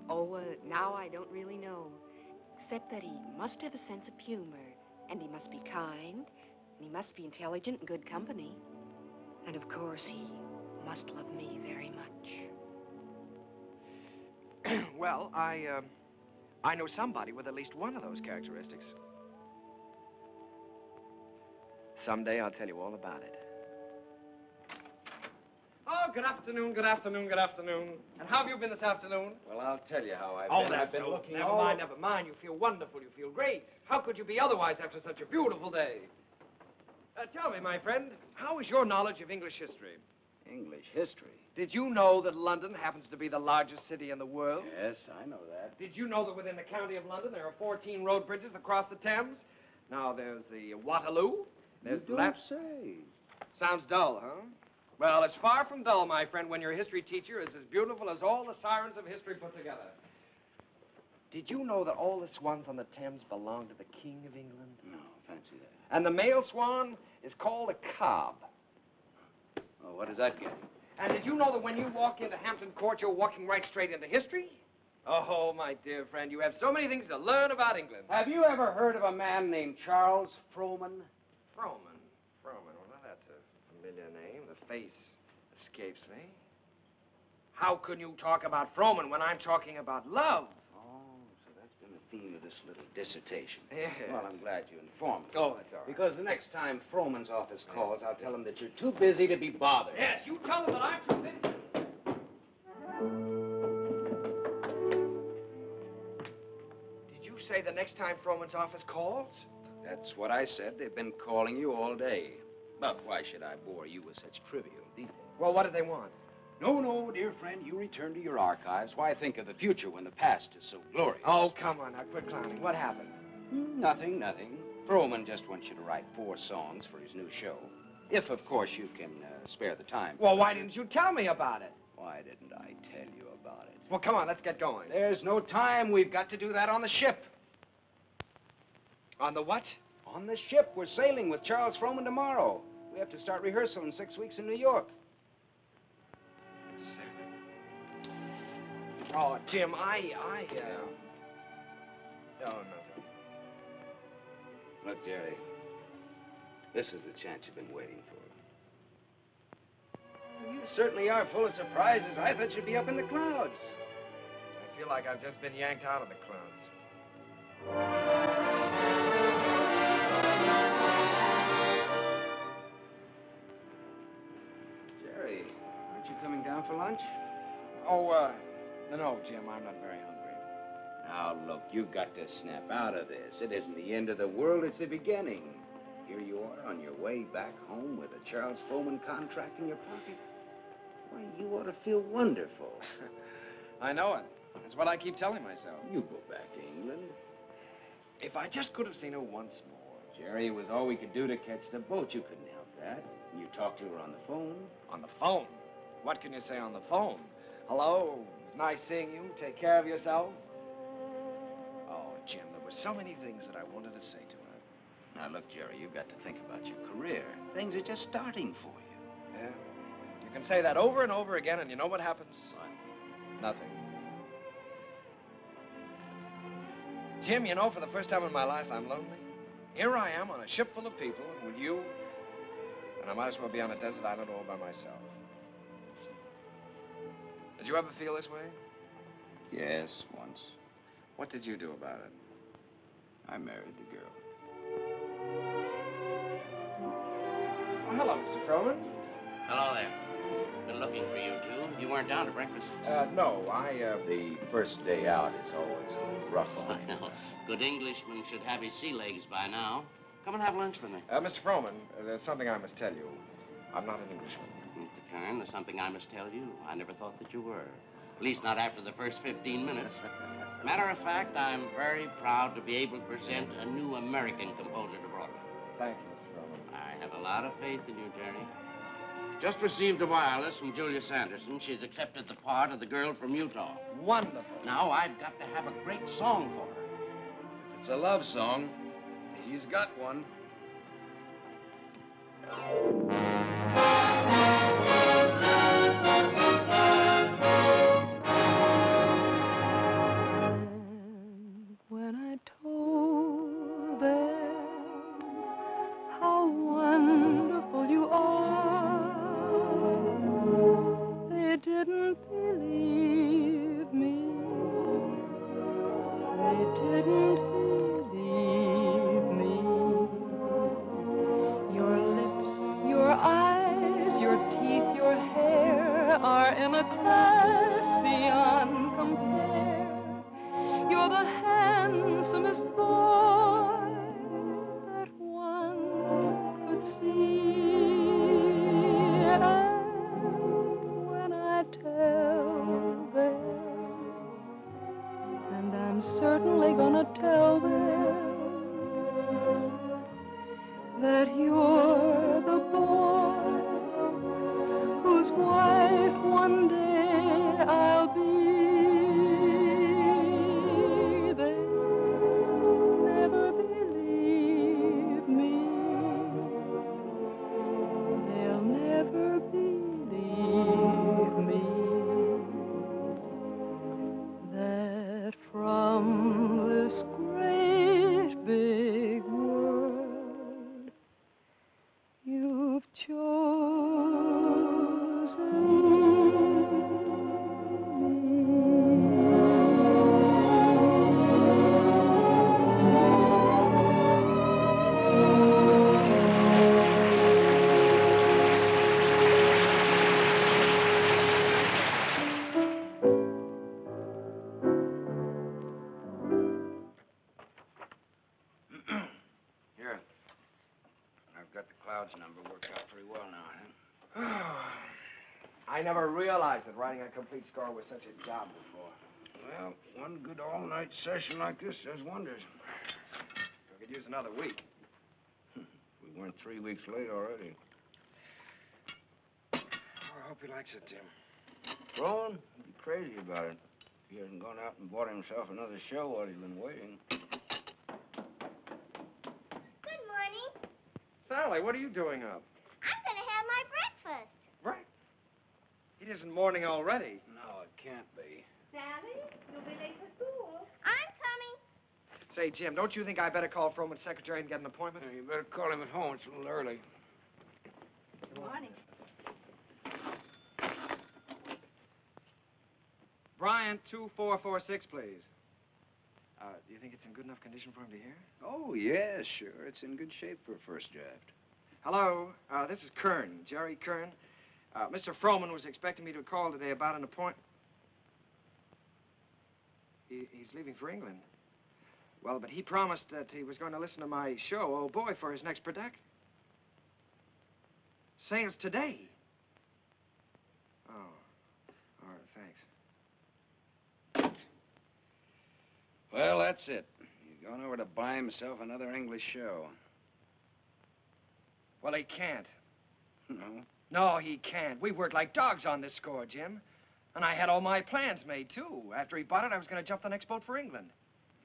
Oh, now I don't really know. Except that he must have a sense of humor, and he must be kind, and he must be intelligent and good company. And of course, he must love me very much. Well, I know somebody with at least one of those characteristics. Someday I'll tell you all about it. Oh, good afternoon, good afternoon, good afternoon. And how have you been this afternoon? Well, I'll tell you how I've been. That's I've been so. looking Never mind, never mind. You feel wonderful. You feel great. How could you be otherwise after such a beautiful day? Tell me, my friend, how is your knowledge of English history? English history? Did you know that London happens to be the largest city in the world? Yes, I know that. Did you know that within the county of London there are 14 road bridges across the Thames? Now, there's the Waterloo. There's You don't say. Sounds dull, huh? Well, it's far from dull, my friend, when your history teacher is as beautiful as all the sirens of history put together. Did you know that all the swans on the Thames belong to the King of England? No, fancy that. And the male swan is called a cob. Oh, what does that get? And did you know that when you walk into Hampton Court, you're walking right straight into history? Oh, my dear friend, you have so many things to learn about England. Have you ever heard of a man named Charles Frohman? Frohman? Frohman, well, that's a familiar name. The face escapes me. How can you talk about Frohman when I'm talking about love? Oh, so that's been the theme of this little dissertation. Yes. Well, I'm glad you informed me. Oh, that's all right. Because the next time Frohman's office calls, I'll tell him that you're too busy to be bothered. Yes, you tell them that I'm too busy. Did you say the next time Frohman's office calls? That's what I said. They've been calling you all day. But why should I bore you with such trivial details? Well, what do they want? No, no, dear friend, you return to your archives. Why think of the future when the past is so glorious? Oh, come on, now quit clowning. What happened? Nothing, nothing. Frohman just wants you to write 4 songs for his new show. If, of course, you can spare the time. Well, why didn't you tell me about it? Why didn't I tell you about it? Well, come on, let's get going. There's no time. We've got to do that on the ship. On the what? On the ship. We're sailing with Charles Frohman tomorrow. We have to start rehearsal in 6 weeks in New York. Oh, Jim, Oh, nothing. Look, Jerry, this is the chance you've been waiting for. You certainly are full of surprises. I thought you'd be up in the clouds. I feel like I've just been yanked out of the clouds. Jerry, aren't you coming down for lunch? Oh, no, Jim, I'm not very hungry. Now, look, you've got to snap out of this. It isn't the end of the world, it's the beginning. Here you are on your way back home with a Charles Frohman contract in your pocket. Why, you ought to feel wonderful. I know it. That's what I keep telling myself. You go back to England. If I just could have seen her once more. Jerry, it was all we could do to catch the boat. You couldn't help that. You talked to her on the phone. On the phone? What can you say on the phone? Hello, it's nice seeing you. Take care of yourself. Oh, Jim, there were so many things that I wanted to say to her. Now, look, Jerry, you've got to think about your career. Things are just starting for you. Yeah? You can say that over and over again, and you know what happens? What? Nothing. Jim, you know, for the first time in my life, I'm lonely. Here I am on a ship full of people with you, and I might as well be on a desert island all by myself. Did you ever feel this way? Yes, once. What did you do about it? I married the girl. Oh, hello, Mr. Frohman. Hello there. Been looking for you two. You weren't down to breakfast? No, The first day out is always a little rough on me. Good Englishman should have his sea legs by now. Come and have lunch with me. Mr. Frohman, there's something I must tell you. I'm not an Englishman. Mr. Kern, there's something I must tell you. I never thought that you were. At least not after the first 15 minutes. Matter of fact, I'm very proud to be able to present a new American composer to Broadway. Thank you, Mr. Frohman. I have a lot of faith in you, Jerry. Just received a wireless from Julia Sanderson. She's accepted the part of the girl from Utah. Wonderful. Now I've got to have a great song for her. If it's a love song, he's got one. When I told them how wonderful you are, they didn't believe me. They didn't believe me. Your lips, your eyes, your teeth, your hair are in a class beyond compare. You're the handsomest boy that one could see. And when I tell them, and I'm certainly gonna tell them, that you're the boy whose wife one day I'll be, they'll never believe me. They'll never believe me that from this great big world you've Here. I've got the Clouds number worked out pretty well now, huh? I never realized that writing a complete score was such a job before. Well, one good all-night session like this does wonders. We could use another week. We weren't 3 weeks late already. Oh, I hope he likes it, Tim. Rowan, he'd be crazy about it. He hasn't gone out and bought himself another show while he's been waiting. Good morning. Sally, what are you doing up? I'm going to have my breakfast. Right. It isn't morning already. No, it can't be. Sally, you'll be late for school. I'm coming. Say, Jim, don't you think I better call Froman's secretary and get an appointment? You better call him at home. It's a little early. Good morning. Bryant, 2446, please. Do you think it's in good enough condition for him to hear? Oh, yeah, sure. It's in good shape for a first draft. Hello, this is KERN, Jerry KERN. Mr. Froman was expecting me to call today about an appointment. He's leaving for England. Well, but he promised that he was going to listen to my show, Oh Boy, for his next production. Say it's today. Oh, all right, thanks. Well, that's it. He's gone over to buy himself another English show. Well, he can't. No? No, he can't. We worked like dogs on this score, Jim. And I had all my plans made, too. After he bought it, I was going to jump the next boat for England.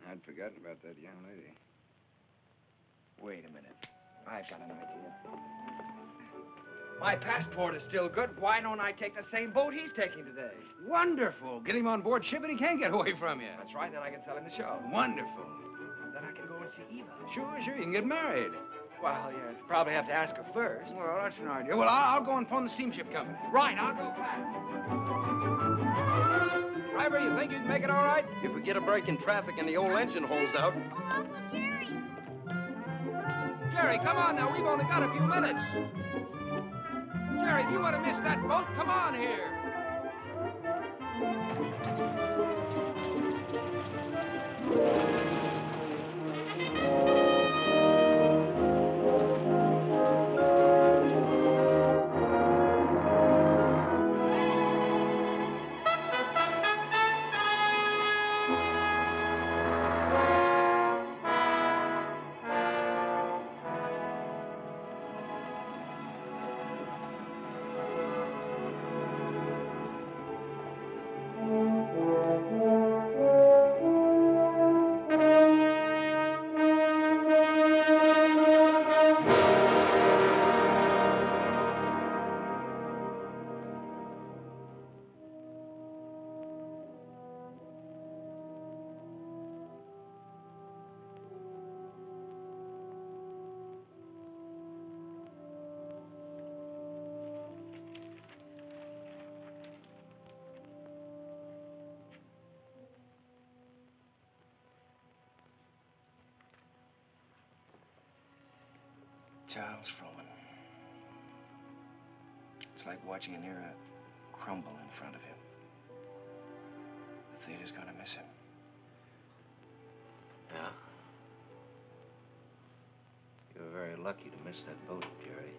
I'd forgotten about that young lady. Wait a minute. I've got an idea. My passport is still good. Why don't I take the same boat he's taking today? Wonderful. Get him on board ship and he can't get away from you. That's right. Then I can sell him the show. Wonderful. Then I can go and see Eva. Sure. You can get married. Well, yes. Probably have to ask her first. Well, that's an idea. Well, I'll go and phone the steamship company. Right. I'll go back. Driver, you think you can make it all right? If we get a break in traffic and the old engine holds out. Oh, Uncle Jerry. Jerry, come on now. We've only got a few minutes. Jerry, if you want to miss that boat, come on here. Charles Frohman. It's like watching an era crumble in front of him. The theater's gonna miss him. Yeah? You were very lucky to miss that boat, Jerry.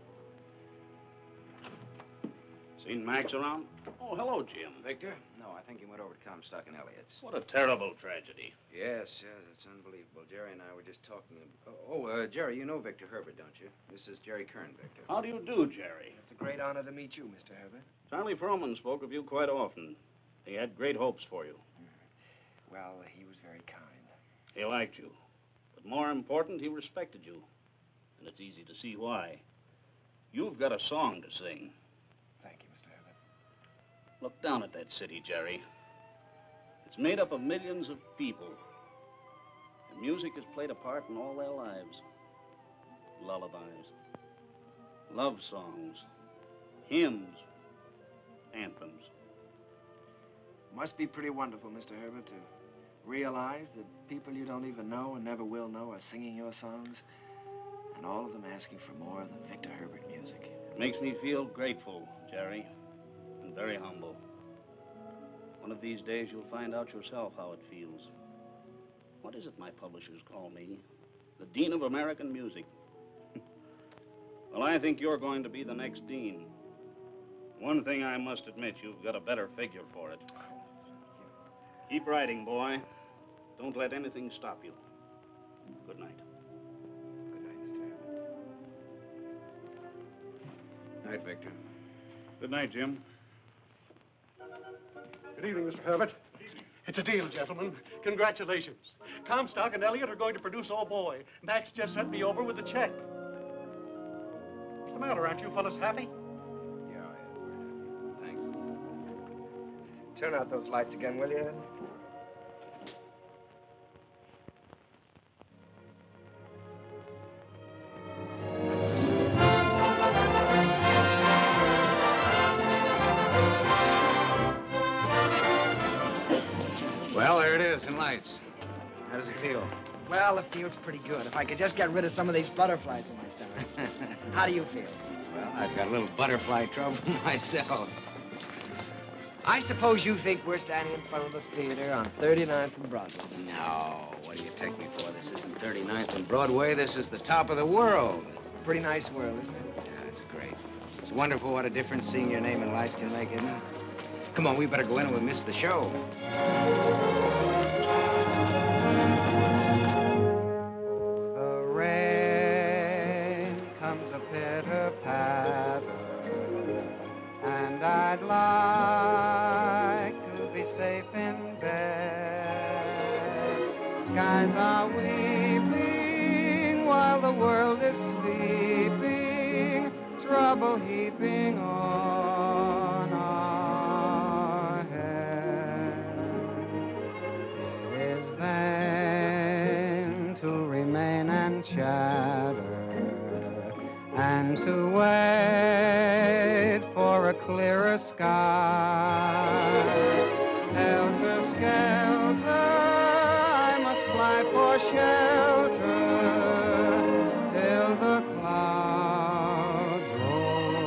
Seen Max around? Oh, hello, Jim. Victor? No, I think he went over to Comstock and Elliott's. What a terrible tragedy. Yes, it's unbelievable. Jerry and I were just talking. Jerry, you know Victor Herbert, don't you? This is Jerry Kern, Victor. How do you do, Jerry? It's a great honor to meet you, Mr. Herbert. Charlie Frohman spoke of you quite often. He had great hopes for you. Well, he was very kind. He liked you. But more important, he respected you. And it's easy to see why. You've got a song to sing. Thank you, Mr. Herbert. Look down at that city, Jerry. It's made up of millions of people. And music has played a part in all their lives. Lullabies, love songs, hymns, anthems. Must be pretty wonderful, Mr. Herbert, to realize that people you don't even know and never will know are singing your songs, and all of them asking for more of the Victor Herbert music. It makes me feel grateful, Jerry, and very humble. One of these days, you'll find out yourself how it feels. What is it my publishers call me? The Dean of American Music. Well, I think you're going to be the next dean. One thing I must admit, you've got a better figure for it. Keep writing, boy. Don't let anything stop you. Good night. Good night, Mr. Herbert. Night, Victor. Good night, Jim. Good evening, Mr. Herbert. It's a deal, gentlemen. Congratulations. Comstock and Elliott are going to produce Oh Boy. Max just sent me over with the check. What's the matter? Aren't you fellas happy? Yeah, I am. Thanks. Turn out those lights again, will you? Well, there it is in lights. How does it feel? Well, it feels pretty good. If I could just get rid of some of these butterflies in my stomach. How do you feel? Well, I've got a little butterfly trouble myself. I suppose you think we're standing in front of the theater on 39th and Broadway. No, what do you take me for? This isn't 39th and Broadway. This is the top of the world. Pretty nice world, isn't it? Yeah, it's great. It's wonderful what a difference seeing your name in lights can make, isn't it? Come on, we better go in or we'll miss the show. The rain comes a pitter-patter, and I'd like to be safe in bed. Skies are weeping while the world is sleeping, trouble heaping on our head. It is vain to remain and chatter, and to wait for a clearer sky. Helter-skelter, I must fly for shelter till the clouds roll by.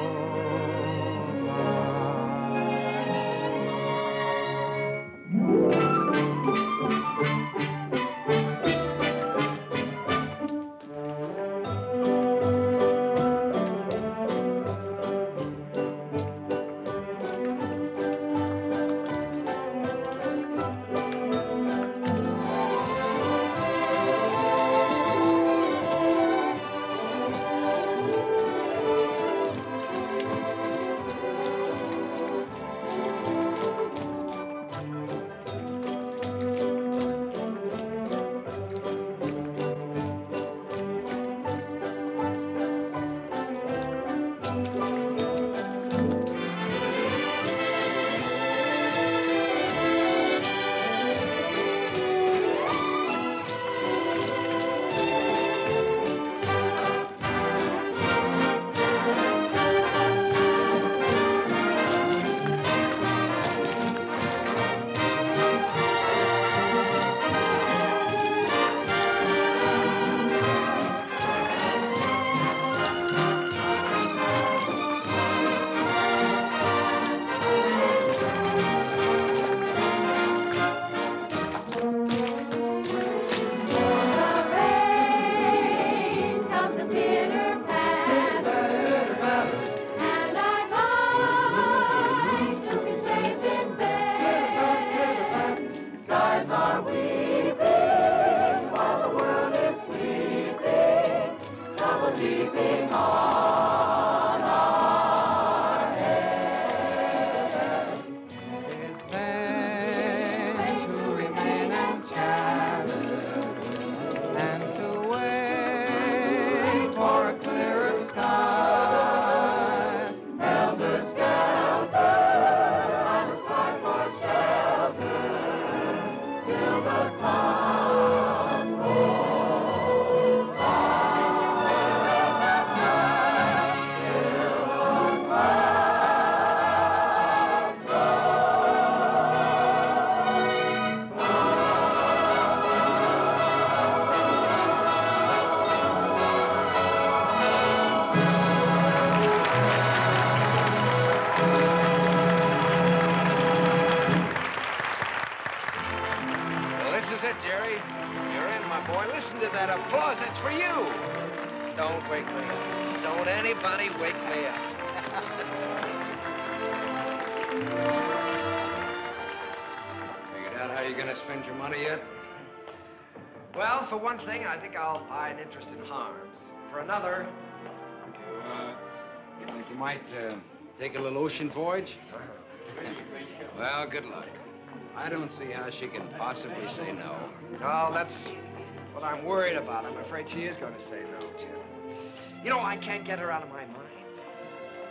applause. It's for you. Don't wake me up. Don't anybody wake me up. Figured out how you're going to spend your money yet? Well, for one thing, I think I'll buy an interest in Harms. For another... You think you might take a little ocean voyage? Well, good luck. I don't see how she can possibly say no. Oh, that's what I'm worried about. I'm afraid she is going to say no, Jim. You know, I can't get her out of my mind.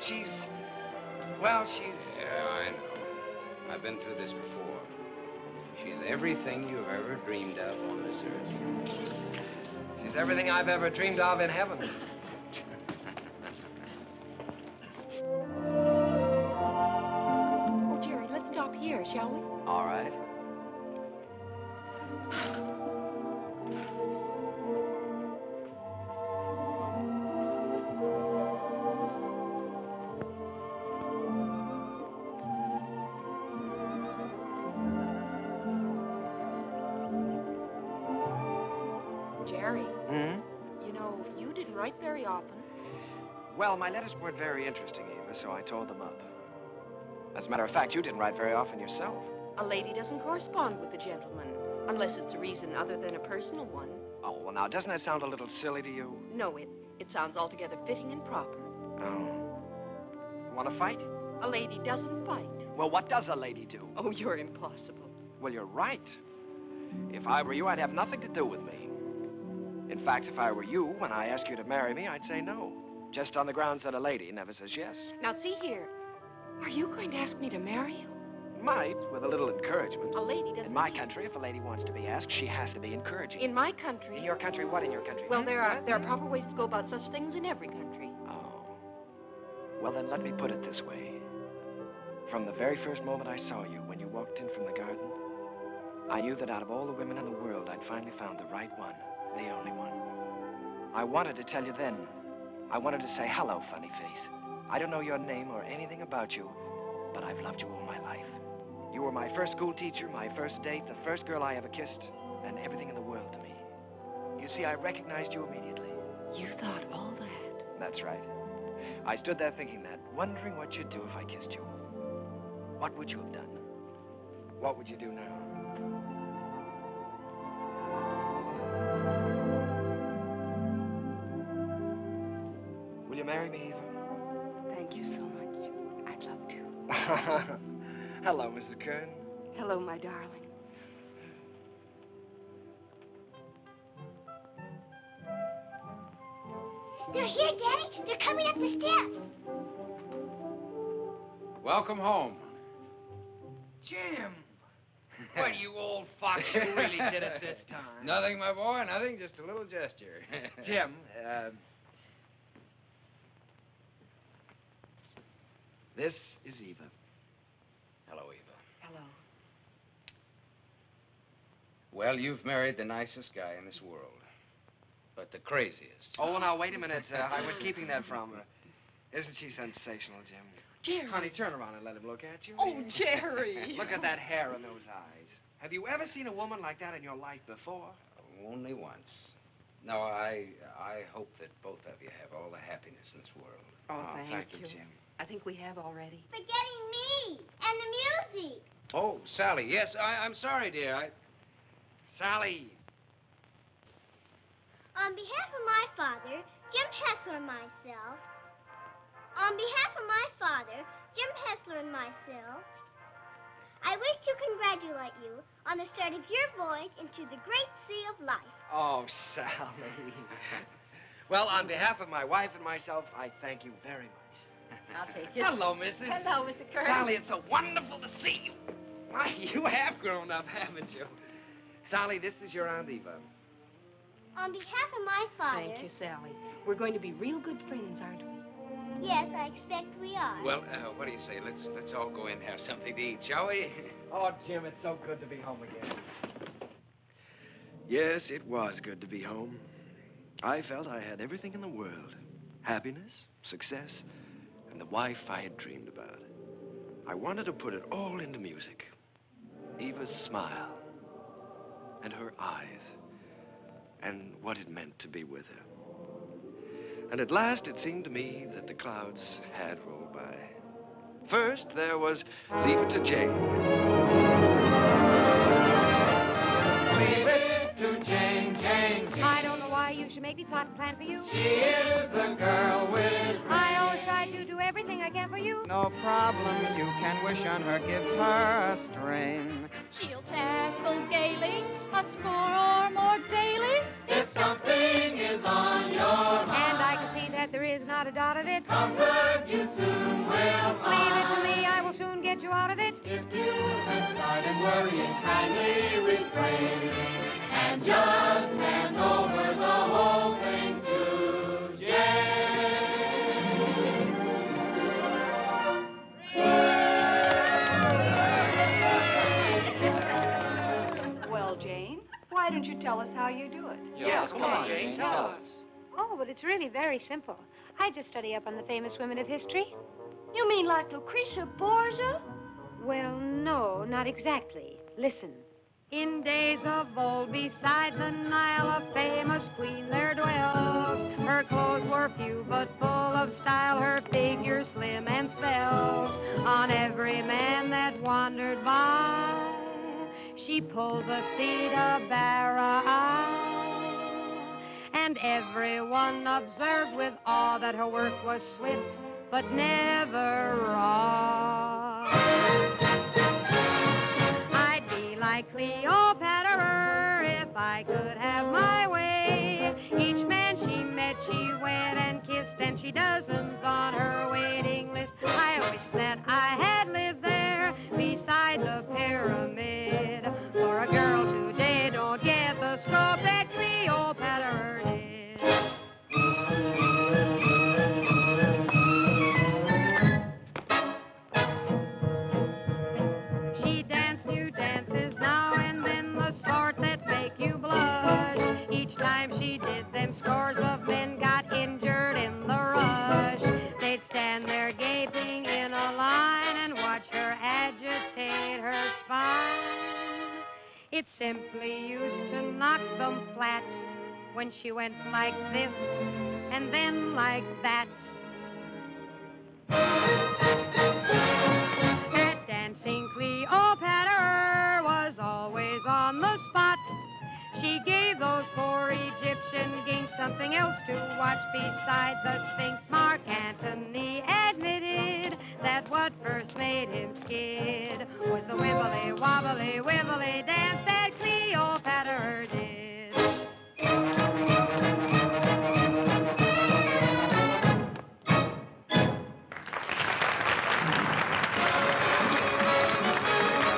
She's... Well, she's... Yeah, I know. I've been through this before. She's everything you've ever dreamed of on this earth. She's everything I've ever dreamed of in heaven. Oh, Jerry, let's stop here, shall we? All right. Jerry, Hmm? you know, you didn't write very often. Well, my letters weren't very interesting, Eva, so I tore them up. As a matter of fact, you didn't write very often yourself. A lady doesn't correspond with a gentleman, unless it's a reason other than a personal one. Oh, well, now, doesn't that sound a little silly to you? No, it sounds altogether fitting and proper. Oh. Want to fight? A lady doesn't fight. Well, what does a lady do? Oh, you're impossible. Well, you're right. If I were you, I'd have nothing to do with me. In fact, if I were you, when I ask you to marry me, I'd say no. Just on the grounds that a lady never says yes. Now, see here. Are you going to ask me to marry you? Might, with a little encouragement. A lady doesn't... In my country, if a lady wants to be asked, she has to be encouraging. In my country... In your country? What in your country? Well, there are proper ways to go about such things in every country. Oh. Well, then let me put it this way. From the very first moment I saw you, when you walked in from the garden, I knew that out of all the women in the world, I'd finally found the right one, the only one. I wanted to tell you then. I wanted to say, hello, funny face. I don't know your name or anything about you, but I've loved you all my life. You were my first school teacher, my first date, the first girl I ever kissed, and everything in the world to me. You see, I recognized you immediately. You thought all that? That's right. I stood there thinking that, wondering what you'd do if I kissed you. What would you have done? What would you do now? Will you marry me, Eva? Thank you so much. I'd love to. Hello, Mrs. Kern. Hello, my darling. They're here, Daddy. They're coming up the steps. Welcome home. Jim! What, you old fox, you really did it this time. Nothing, my boy, nothing, just a little gesture. Jim, this is Eva. Hello, Eva. Hello. Well, you've married the nicest guy in this world, but the craziest. Oh, now, wait a minute. I was keeping that from her. Isn't she sensational, Jim? Jerry. Honey, turn around and let him look at you. Oh, Jerry. Look at that hair and those eyes. Have you ever seen a woman like that in your life before? Only once. No, I hope that both of you have all the happiness in this world. Oh, thank you, Jim. I think we have already. Forgetting me and the music. Oh, Sally, yes, I'm sorry, dear. Sally. On behalf of my father, Jim Hessler and myself. On behalf of my father, Jim Hessler and myself, I wish to congratulate you on the start of your voyage into the great sea of life. Oh, Sally. Well, on behalf of my wife and myself, I thank you very much. I'll take it. Hello, Mrs. Hello, Mr. Kern. Sally, it's so wonderful to see you. Why, you have grown up, haven't you? Sally, this is your Aunt Eva. On behalf of my father... Thank you, Sally. We're going to be real good friends, aren't we? Yes, I expect we are. Well, what do you say? Let's all go in and have something to eat, shall we? Oh, Jim, it's so good to be home again. Yes, it was good to be home. I felt I had everything in the world. Happiness, success, and the wife I had dreamed about. I wanted to put it all into music. Eva's smile and her eyes and what it meant to be with her. And at last, it seemed to me that the clouds had rolled by. First, there was Leave It to Jane. Leave it to Jane, Jane, Jane. I don't know why you should make me plot and plan for you. She is the girl with... I always try to do everything I can for you. No problem you can wish on her gives her a strain. She'll tackle gaily a score or more daily. If something is on your mind, And I can see that there is not a dot of it. comfort you soon will find. Leave it to me, I will soon get you out of it. If you have started worrying, kindly refrain and just hand over the whole thing to Well, Jane, why don't you tell us how you do it? Yes, come on, Jane, tell us. Oh, but it's really very simple. I just study up on the famous women of history. You mean like Lucretia Borgia? Well, no, not exactly. Listen. In days of old, beside the Nile, a famous queen there dwelt. Her clothes were few, but full of style, her figure slim and svelte. On every man that wandered by, she pulled the Theta Barai. And everyone observed with awe that her work was swift, but never raw. I'd be like Cleopatra if I could have my way. Each man she met, she wed and kissed, and she dozens on her waiting list. I wish that I had lived there beside the pyramid. For a girl today don't get the scope that Cleopatra did. She danced new dances now and then, the sort that make you blush. Each time she did them, scores of men got injured in the rush. They'd stand there gaping in a line and watch her agitate her spine. It simply used to knock them flat when she went like this and then like that. At dancing, Cleopatra was always on the spot. She gave those poor Egyptian ginks something else to watch besides the Sphinx. Mark Antony admitted that what first made him skid was the wibbly wobbly wibbly dance that Cleopatra did.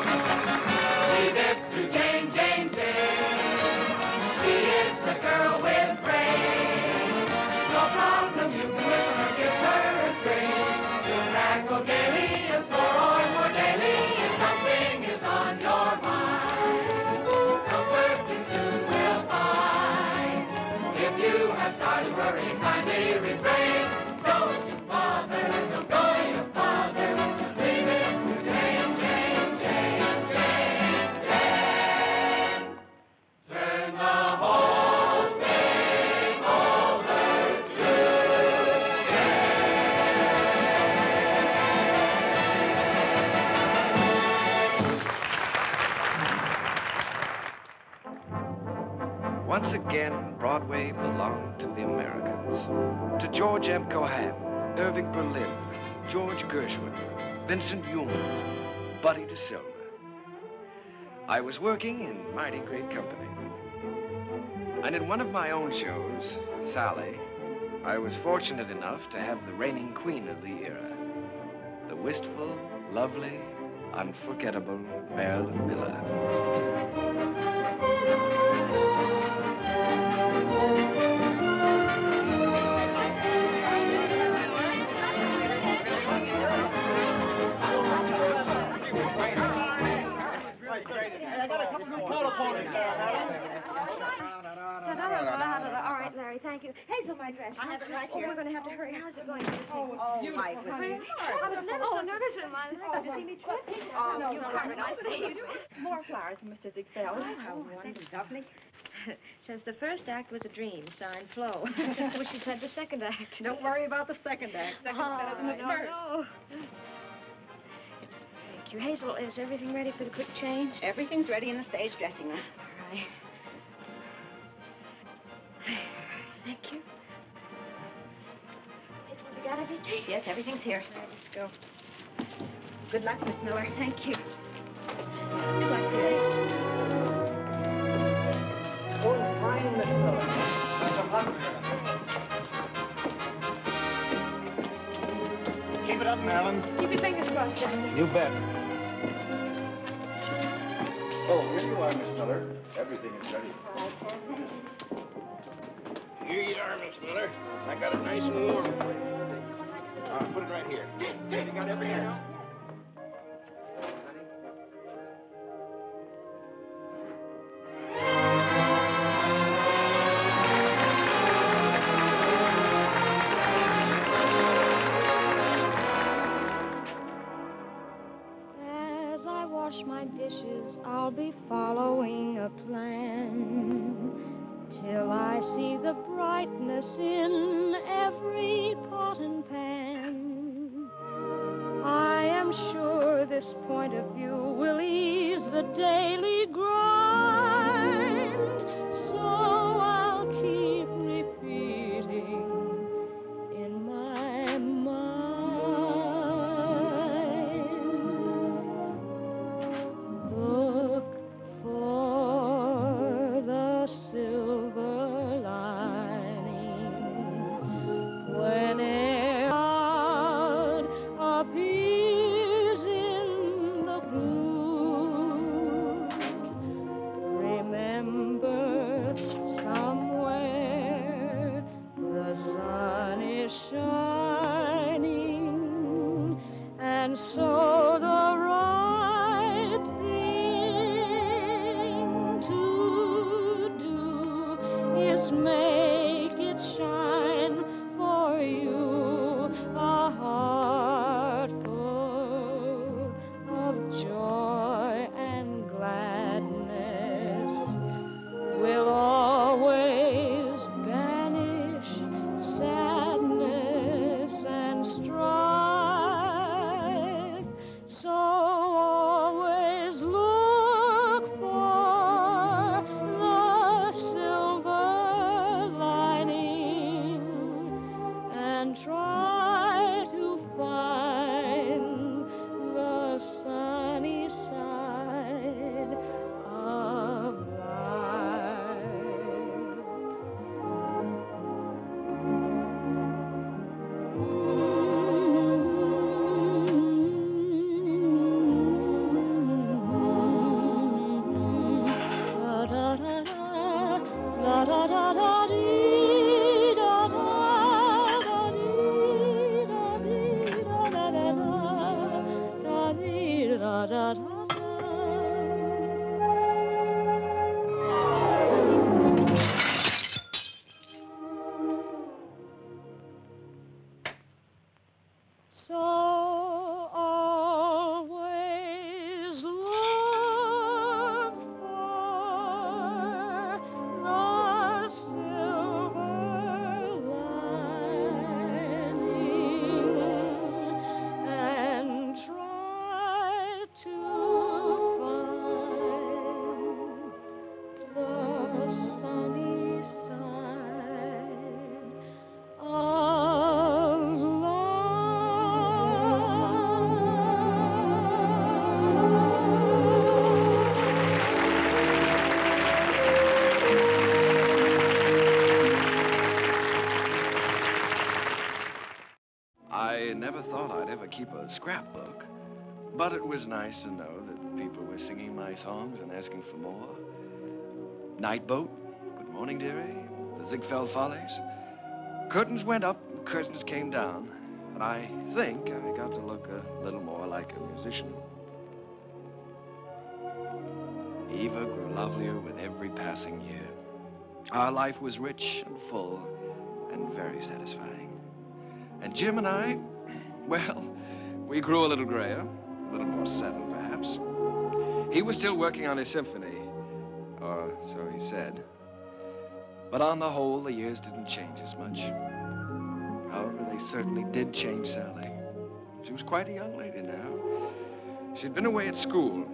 Leave it to Jane, Jane, Jane. She is the girl with brains. No problem you can whip her, give her a string. You'll tackle gaily a score or more daily if something is on your mind. Comfort you soon will find. If you have started worrying, kindly refrain. Don't you bother, don't go to your father. Leave it to Jane, Jane, Jane, Jane, Jane. Turn the whole thing over to Once again, Broadway belonged to the Americans. To George M. Cohan, Irving Berlin, George Gershwin, Vincent Newman, Buddy DeSilva. I was working in mighty great company. And in one of my own shows, Sally, I was fortunate enough to have the reigning queen of the era, the wistful, lovely, unforgettable Marilyn Miller. All right, Larry, thank you. Hazel, my dress. I have it right here. Oh, we're going to have to hurry. How's it going? Oh, Mike, with me. I was never so nervous in my life. Did you see me trip? Oh, you are nice. More flowers from Mr. Ziegfeld. Oh, how wonderful. Says the first act was a dream, signed Flo. Wish she'd said the second act. Don't worry about the second act. Second's better than the first. No. Thank you. Hazel, is everything ready for the quick change? Everything's ready in the stage dressing room. All right. Thank you. Hazel, have you got everything? Yes, everything's here. All right, let's go. Good luck, Miss Miller. Thank you. Good luck, dear. Oh, fine, Miss Miller. Some luck here. Keep it up, Marilyn. Keep your fingers crossed, Johnny. You bet. Oh, here you are, Miss Miller. Everything is ready. All right, Sam. Here you are, Miss Miller. I got it nice and warm for you. Put it right here. You got everything? As I wash my dishes, I'll be following a plan till I see the brightness in every pot and pan. I am sure this point of view will ease the daily grind, so I'll keep repeating in my mind. Look for the silver lining whenever cloud appears in the gloom. Remember, somewhere the sun is shining, and so the right thing to do is make it shine for you, a heart full of joy and gladness will always banish sadness and strife. So always look for the silver lining and try to find the sunny side of life. La da da da, la da da da dee da da da dee da dee da da da da dee da da da. So always look for the silver lining and try to find the sunny side of I never thought I'd ever keep a scrapbook, but it was nice to know that people were singing my songs and asking for more. Night Boat, Good Morning Dearie, the Ziegfeld Follies. Curtains went up, curtains came down, but I think I got to look a little more like a musician. Eva grew lovelier with every passing year. Our life was rich and full and very satisfying. And Jim and I, well, we grew a little grayer, a little more settled, perhaps. He was still working on his symphony, or so he said. But on the whole, the years didn't change as much. However, they certainly did change Sally. She was quite a young lady now. She'd been away at school.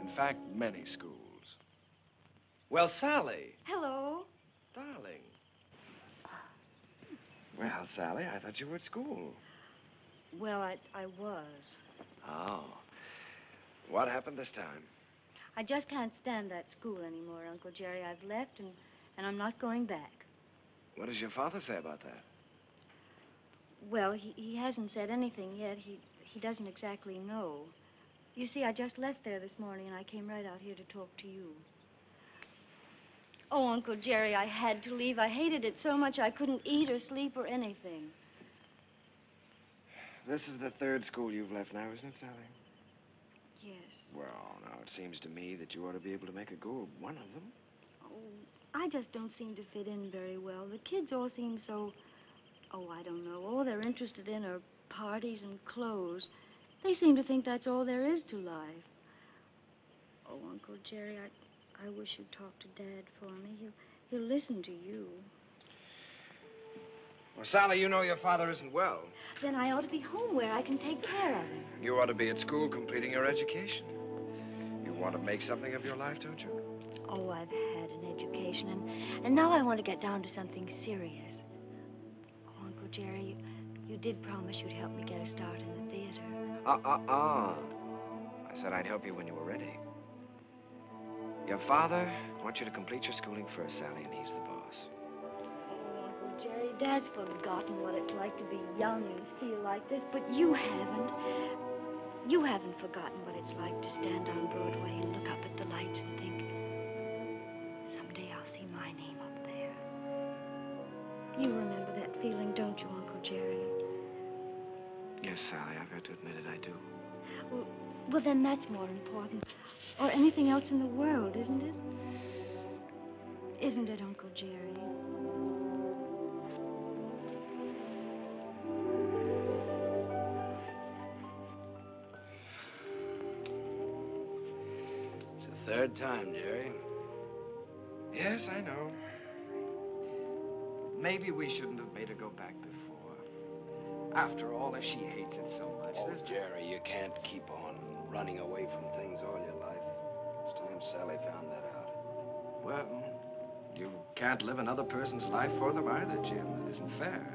In fact, many schools. Well, Sally. Hello. Darling. Well, Sally, I thought you were at school. Well, I was. Oh. What happened this time? I just can't stand that school anymore, Uncle Jerry. I've left, and I'm not going back. What does your father say about that? Well, he hasn't said anything yet. He doesn't exactly know. You see, I just left there this morning, and I came right out here to talk to you. Oh, Uncle Jerry, I had to leave. I hated it so much I couldn't eat or sleep or anything. This is the third school you've left now, isn't it, Sally? Yes. Well, now, it seems to me that you ought to be able to make a go of one of them. Oh, I just don't seem to fit in very well. The kids all seem so, I don't know. All they're interested in are parties and clothes. They seem to think that's all there is to life. Oh, Uncle Jerry, I wish you'd talk to Dad for me. He'll listen to you. Well, Sally, you know your father isn't well. Then I ought to be home where I can take care of him. You ought to be at school completing your education. You want to make something of your life, don't you? Oh, I've had an education, and now I want to get down to something serious. Oh, Uncle Jerry, you did promise you'd help me get a start in the theater. I said I'd help you when you were ready. Your father wants you to complete your schooling first, Sally, and he's the boss. Oh, Uncle Jerry, Dad's forgotten what it's like to be young and feel like this, but you haven't. You haven't forgotten what it's like to stand on Broadway and look up at the lights and think, someday I'll see my name up there. You remember that feeling, don't you, Uncle Jerry? Yes, Sally, I've got to admit it, I do. Well, then that's more important. Or anything else in the world, isn't it? Isn't it, Uncle Jerry? It's the third time, Jerry. Yes, I know. Maybe we shouldn't have made her go back before. After all, if she hates it so much, Oh, Jerry, you can't keep on running away from things all your life. It's time Sally found that out. Well, you can't live another person's life for them either, Jim. It isn't fair.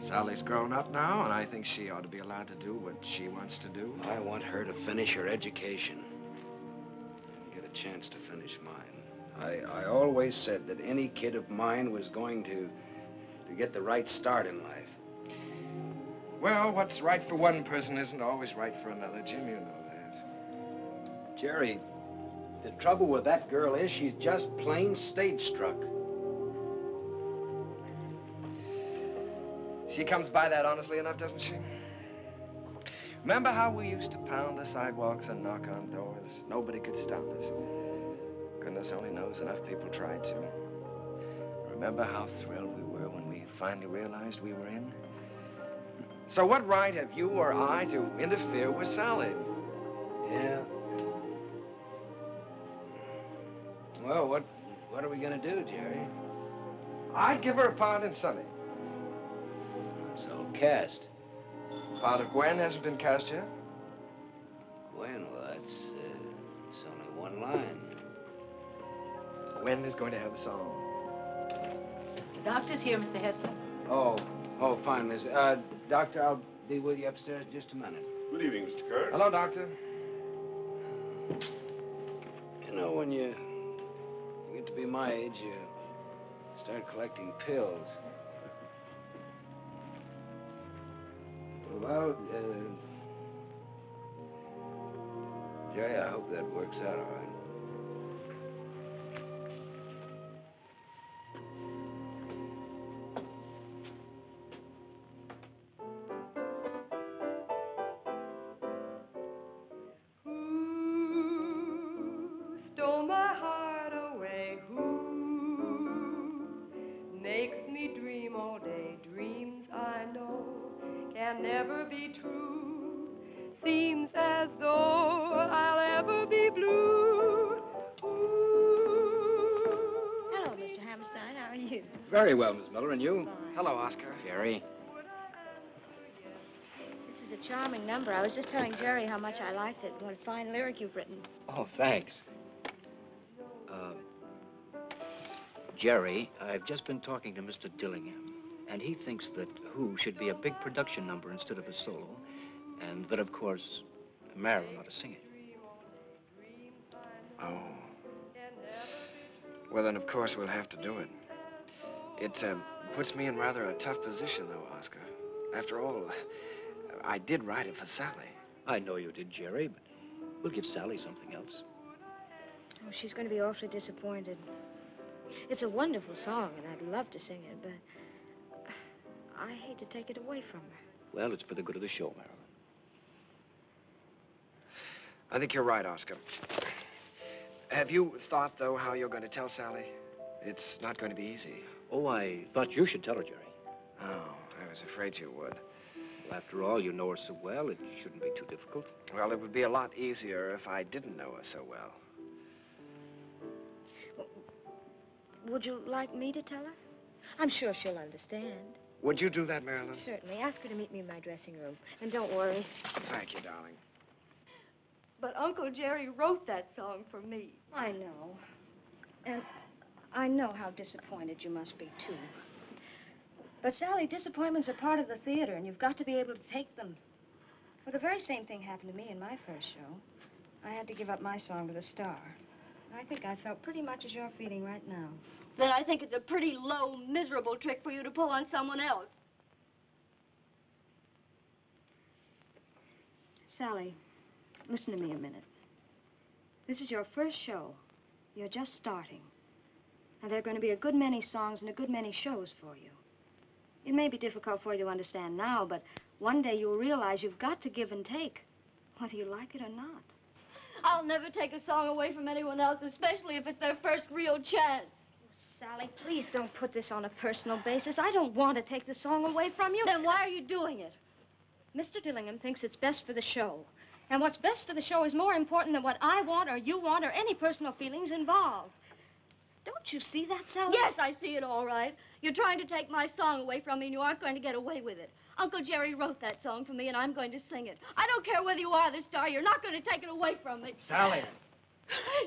Sally's grown up now, and I think she ought to be allowed to do what she wants to do. I want her to finish her education and get a chance to finish mine. I always said that any kid of mine was going to get the right start in life. Well, what's right for one person isn't always right for another, Jim. You know that. Jerry, the trouble with that girl is she's just plain stage-struck. She comes by that honestly enough, doesn't she? Remember how we used to pound the sidewalks and knock on doors? Nobody could stop us. Goodness only knows enough people tried to. Remember how thrilled we were when we finally realized we were in? So what right have you or I to interfere with Sally? Yeah. Well, what are we gonna do, Jerry? I'd give her a part in Sunny. It's all cast. Part of Gwen hasn't been cast yet? Gwen, well, it's only one line. Gwen is going to have a song. The doctor's here, Mr. Heflin. Oh, fine, Miss. Doctor, I'll be with you upstairs in just a minute. Good evening, Mr. Kern. Hello, Doctor. You know, when you get to be my age, you start collecting pills. Well, Jerry, I hope that works out all right. Stole my heart away, who makes me dream all day, dreams I know can never be true, seems as though I'll ever be blue. Very well, Miss Miller, and you? Hello, Oscar. Jerry. This is a charming number. I was just telling Jerry how much I liked it. What a fine lyric you've written. Oh, thanks. Jerry, I've just been talking to Mr. Dillingham, and he thinks that Who should be a big production number instead of a solo, and that, of course, Marilyn ought to sing it. Oh. Well, then, of course, we'll have to do it. It puts me in rather a tough position, though, Oscar. After all, I did write it for Sally. I know you did, Jerry, but we'll give Sally something else. Oh, she's going to be awfully disappointed. It's a wonderful song, and I'd love to sing it, but I hate to take it away from her. Well, it's for the good of the show, Marilyn. I think you're right, Oscar. Have you thought, though, how you're going to tell Sally? It's not going to be easy. Oh, I thought you should tell her, Jerry. Oh, I was afraid you would. Well, after all, you know her so well, it shouldn't be too difficult. Well, it would be a lot easier if I didn't know her so well. Would you like me to tell her? I'm sure she'll understand. Would you do that, Marilyn? Certainly. Ask her to meet me in my dressing room. And don't worry. Thank you, darling. But Uncle Jerry wrote that song for me. I know. And I know how disappointed you must be, too. But, Sally, disappointments are part of the theater, and you've got to be able to take them. Well, the very same thing happened to me in my first show. I had to give up my song to the star. I think I felt pretty much as you're feeling right now. Then I think it's a pretty low, miserable trick for you to pull on someone else. Sally, listen to me a minute. This is your first show. You're just starting. And there are going to be a good many songs and a good many shows for you. It may be difficult for you to understand now, but one day you'll realize you've got to give and take, whether you like it or not. I'll never take a song away from anyone else, especially if it's their first real chance. Sally, please don't put this on a personal basis. I don't want to take the song away from you. Then why are you doing it? Mr. Dillingham thinks it's best for the show. And what's best for the show is more important than what I want or you want or any personal feelings involved. Don't you see that, Sally? Yes, I see it all right. You're trying to take my song away from me, and you aren't going to get away with it. Uncle Jerry wrote that song for me, and I'm going to sing it. I don't care whether you are the star. You're not going to take it away from me. Sally.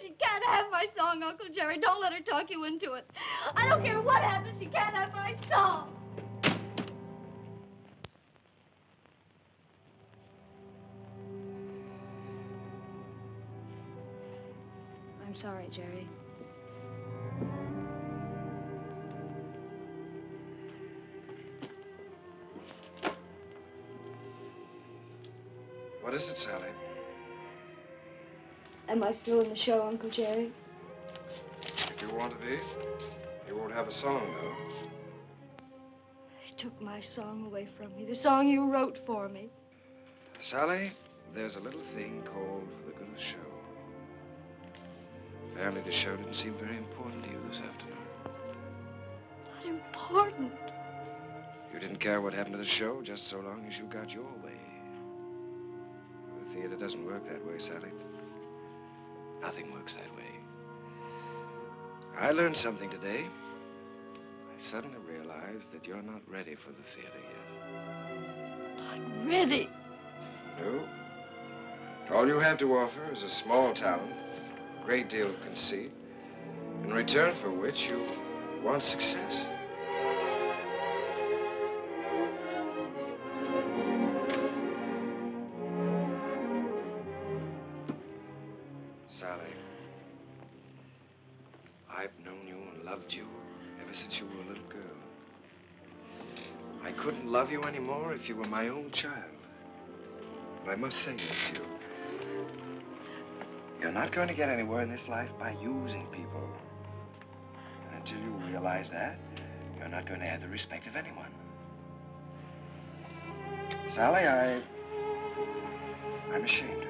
She can't have my song, Uncle Jerry. Don't let her talk you into it. I don't care what happens. She can't have my song. I'm sorry, Jerry. What is it, Sally? Am I still in the show, Uncle Jerry? If you want to be, you won't have a song, though. He took my song away from me, the song you wrote for me. Sally, there's a little thing called For the Good of the Show. Apparently the show didn't seem very important to you this afternoon. Not important. You didn't care what happened to the show, just so long as you got your way. The theater doesn't work that way, Sally. Nothing works that way. I learned something today. I suddenly realized that you're not ready for the theater yet. Not ready. No. All you have to offer is a small talent, a great deal of conceit, in return for which you want success. Sally, I've known you and loved you ever since you were a little girl. I couldn't love you anymore if you were my own child. But I must say this to you. You're not going to get anywhere in this life by using people. And until you realize that, you're not going to have the respect of anyone. Sally, I'm ashamed of you.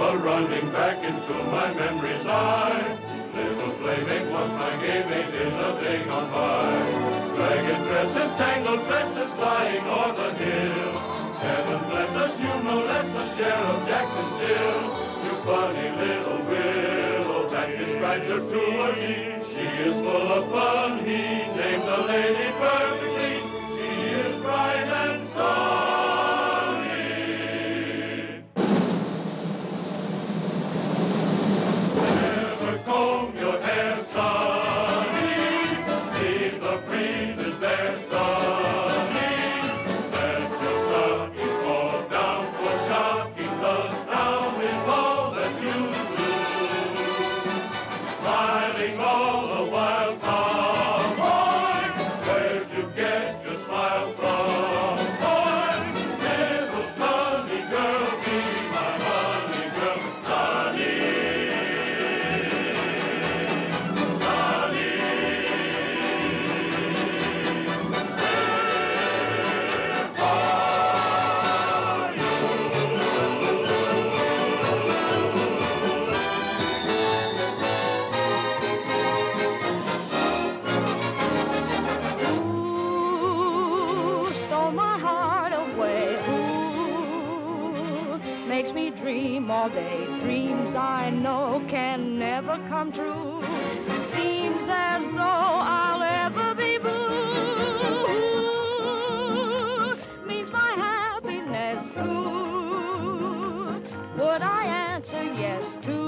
a running back into my memory's eye. Little playmate once I gave aid in a day gone by. Ragged dresses, tangled dresses, flying o'er the hill. Heaven bless us, you no less a share of Jackson's Hill. You funny little willow that describes her to a T. She is full of fun, he named the lady perfectly. She is bright and sunny. Never comb your hair, sonny. Leave the breezes there, sonny. Let your stockings fall down for shocking, 'cause now is all that you do. Smiling all the while, cowboy. Where'd you get your smile from, boy? Little sunny girl, be my honey girl, sunny. Stole my heart away. Who makes me dream all day? Dreams I know can never come true. Seems as though I'll ever be blue. Means my happiness. Who would I answer yes to?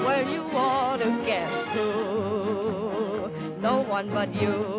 Well, you ought to guess who. No one but you.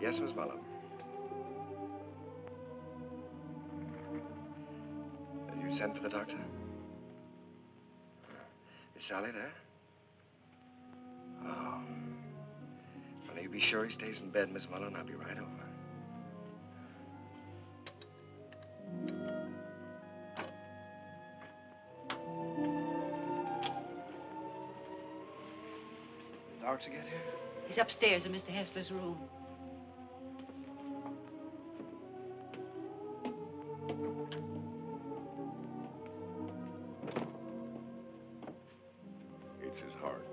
Yes, Miss Mullum. You sent for the doctor? Is Sally there? Oh. Well, you be sure he stays in bed, Miss Mullum. I'll be right over. The doctor get here? He's upstairs in Mr. Hessler's room. It's his heart.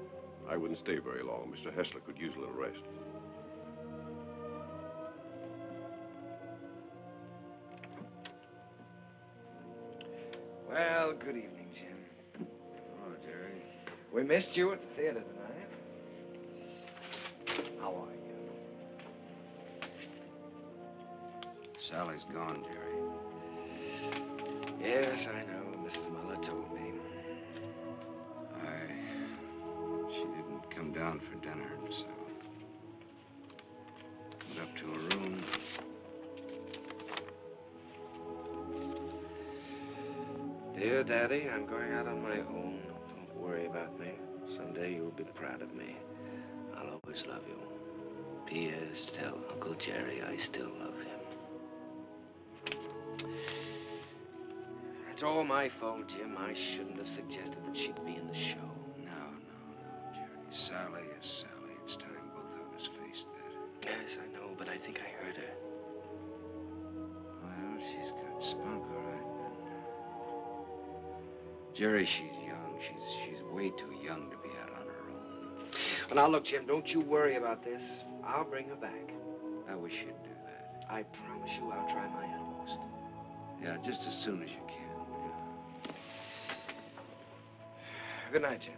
I wouldn't stay very long. Mr. Hessler could use a little rest. Well, good evening, Jim. Oh, Jerry. We missed you at the theater tonight. How are you? Sally's gone, Jerry. Yes, I know. Mrs. Muller told me. She didn't come down for dinner, so went up to her room. Dear Daddy, I'm going out on my own. Don't worry about me. Someday you'll be proud of me. I'll always love you. P.S. Tell Uncle Jerry I still love him. It's all my fault, Jim. I shouldn't have suggested that she'd be in the show. No, Jerry. Sally is Sally. It's time both of us faced that. Yes, I know, but I think I heard her. Well, she's got spunk, all right. Jerry, she's young. She's way too young to be out on her own. Well, now, look, Jim, don't you worry about this. I'll bring her back. I wish you'd do that. I promise you I'll try my utmost. Yeah, just as soon as you can. Good night, Jim.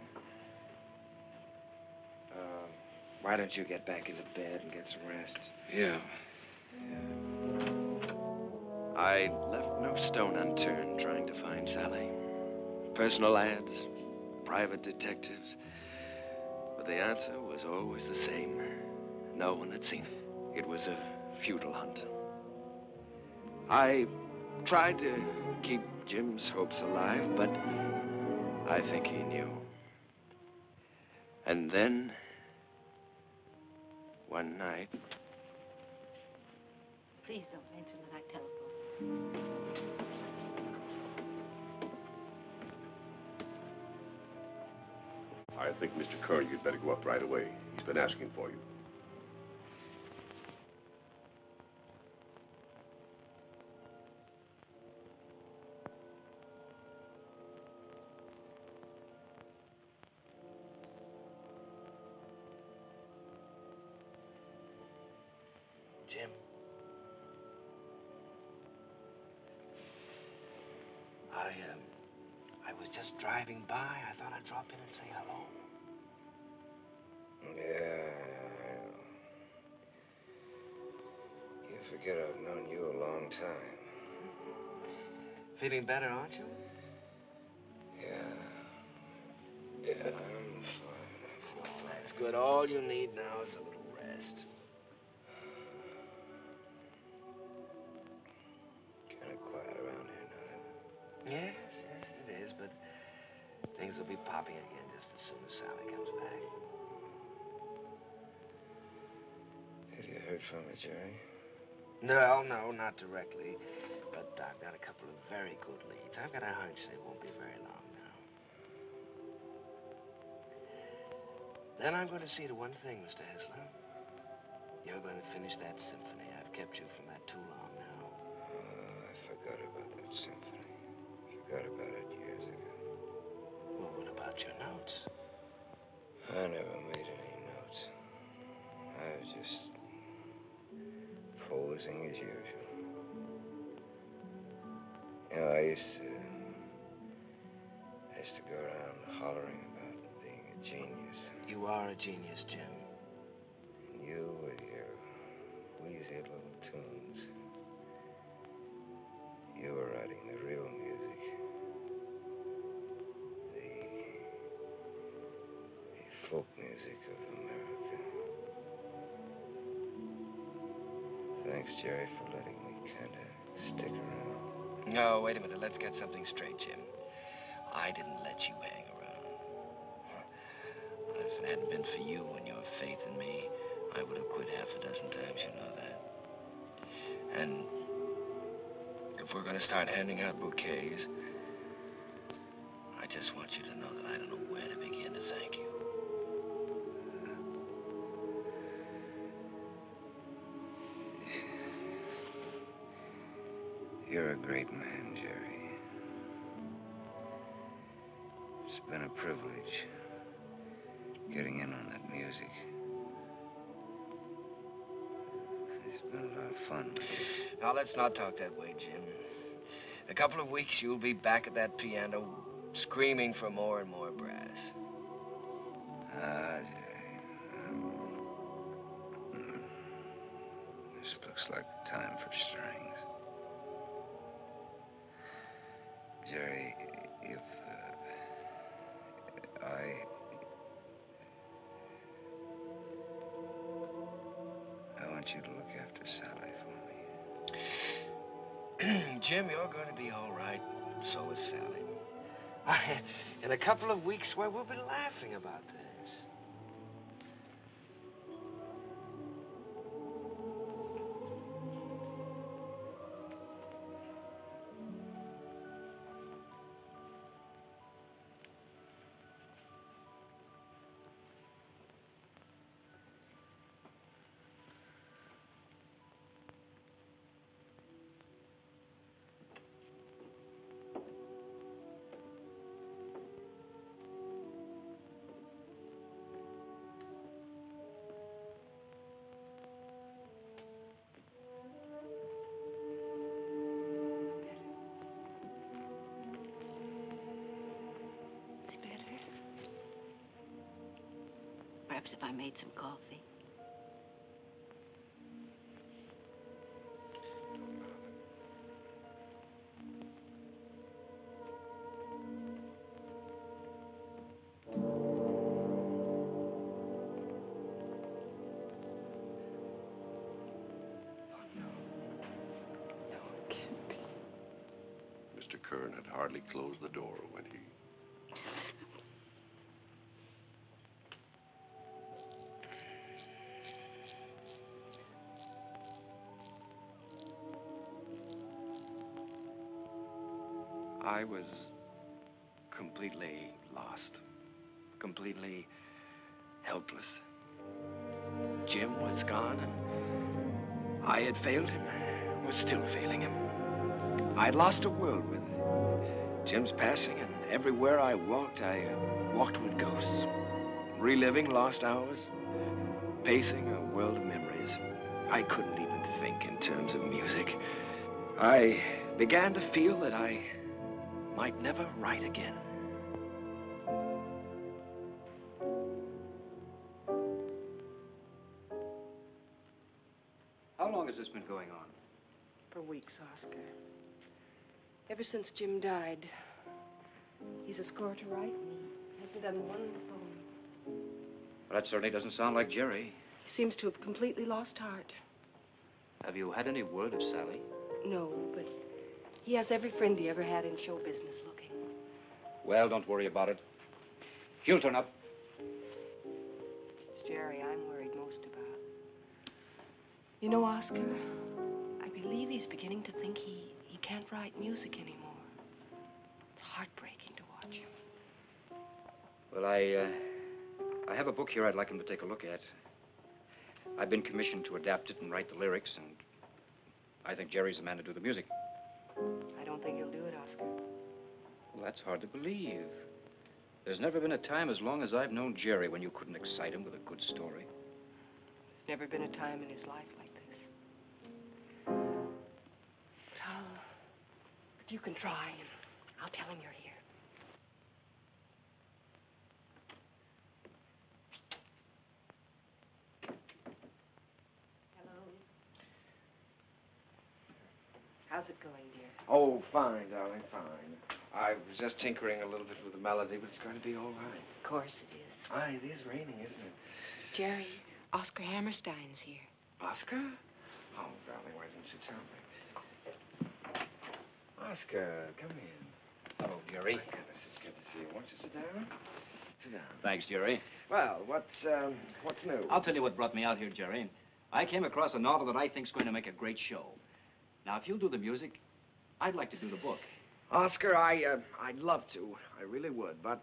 Why don't you get back into bed and get some rest? Yeah. I left no stone unturned trying to find Sally. Personal ads, private detectives. But the answer was always the same. No one had seen her. It was a futile hunt. I tried to keep Jim's hopes alive, but I think he knew. And then, one night... Please don't mention that I telephoned. I think, Mr. Kern, you'd better go up right away. He's been asking for you. Jim. I was just driving by. I thought I'd drop in and say hello. Yeah. You forget I've known you a long time. Feeling better, aren't you? Yeah, I'm fine. That's good. All you need now is a little rest. Kind of quiet around here now. Yes, it is, but things will be popping again just as soon as Sally comes back. Have you heard from her, Jerry? No, not directly. But I've got a couple of very good leads. I've got a hunch they won't be very long now. Then I'm going to see to one thing, Mr. Heflin. You're going to finish that symphony. I've kept you from that too long now. I forgot about that symphony. Forgot about it years ago. Well, what about your notes? I never made any notes. I was just posing as usual. You know, I used to go around hollering about being a genius. You are a genius, Jim. And you with your wheezy little tunes. You were writing the real music. The folk music of America. Thanks, Jerry, for letting me kind of stick around. No, wait a minute. Let's get something straight, Jim. I didn't let you hang around. If it hadn't been for you and your faith in me, I would have quit half a dozen times, you know that. And if we're going to start handing out bouquets, I just want you to know that I don't know where to begin to thank you. You're a great man, Jerry. It's been a privilege getting in on that music. It's been a lot of fun with you. Now, let's not talk that way, Jim. In a couple of weeks, you'll be back at that piano screaming for more and more brass. Jerry. This looks like the time for strings. after Sally for me. Jim, you're going to be all right. So is Sally. In a couple of weeks, why, we'll be laughing about this. Perhaps if I made some coffee. Mr. Kern had hardly closed the door when he... I was completely lost, completely helpless. Jim was gone, and I had failed him, was still failing him. I'd lost a world with Jim's passing, and everywhere I walked with ghosts, reliving lost hours, pacing a world of memories. I couldn't even think in terms of music. I began to feel that I might never write again. How long has this been going on? For weeks, Oscar. Ever since Jim died. He's a score to write, and he hasn't done one song. Well, that certainly doesn't sound like Jerry. He seems to have completely lost heart. Have you had any word of Sally? No, but he has every friend he ever had in show business looking. Well, don't worry about it. He'll turn up. It's Jerry I'm worried most about. You know, Oscar, I believe he's beginning to think he can't write music anymore. It's heartbreaking to watch him. Well, I have a book here I'd like him to take a look at. I've been commissioned to adapt it and write the lyrics, and I think Jerry's the man to do the music. I don't think he'll do it, Oscar. Well, that's hard to believe. There's never been a time as long as I've known Jerry when you couldn't excite him with a good story. There's never been a time in his life like this. But you can try, and I'll tell him you're here. Hello. How's it going, dear? Oh, fine, darling, fine. I was just tinkering a little bit with the melody, but it's going to be all right. Of course it is. Aye, it is raining, isn't it? Jerry, Oscar Hammerstein's here. Oscar? Oh, darling, why didn't you tell me? Oscar, come in. Hello, Jerry. My goodness, it's good to see you. Won't you sit down? Sit down. Thanks, Jerry. Well, what's new? I'll tell you what brought me out here, Jerry. I came across a novel that I think's going to make a great show. Now, if you'll do the music, I'd like to do the book. Oscar, I'd love to. I really would, but,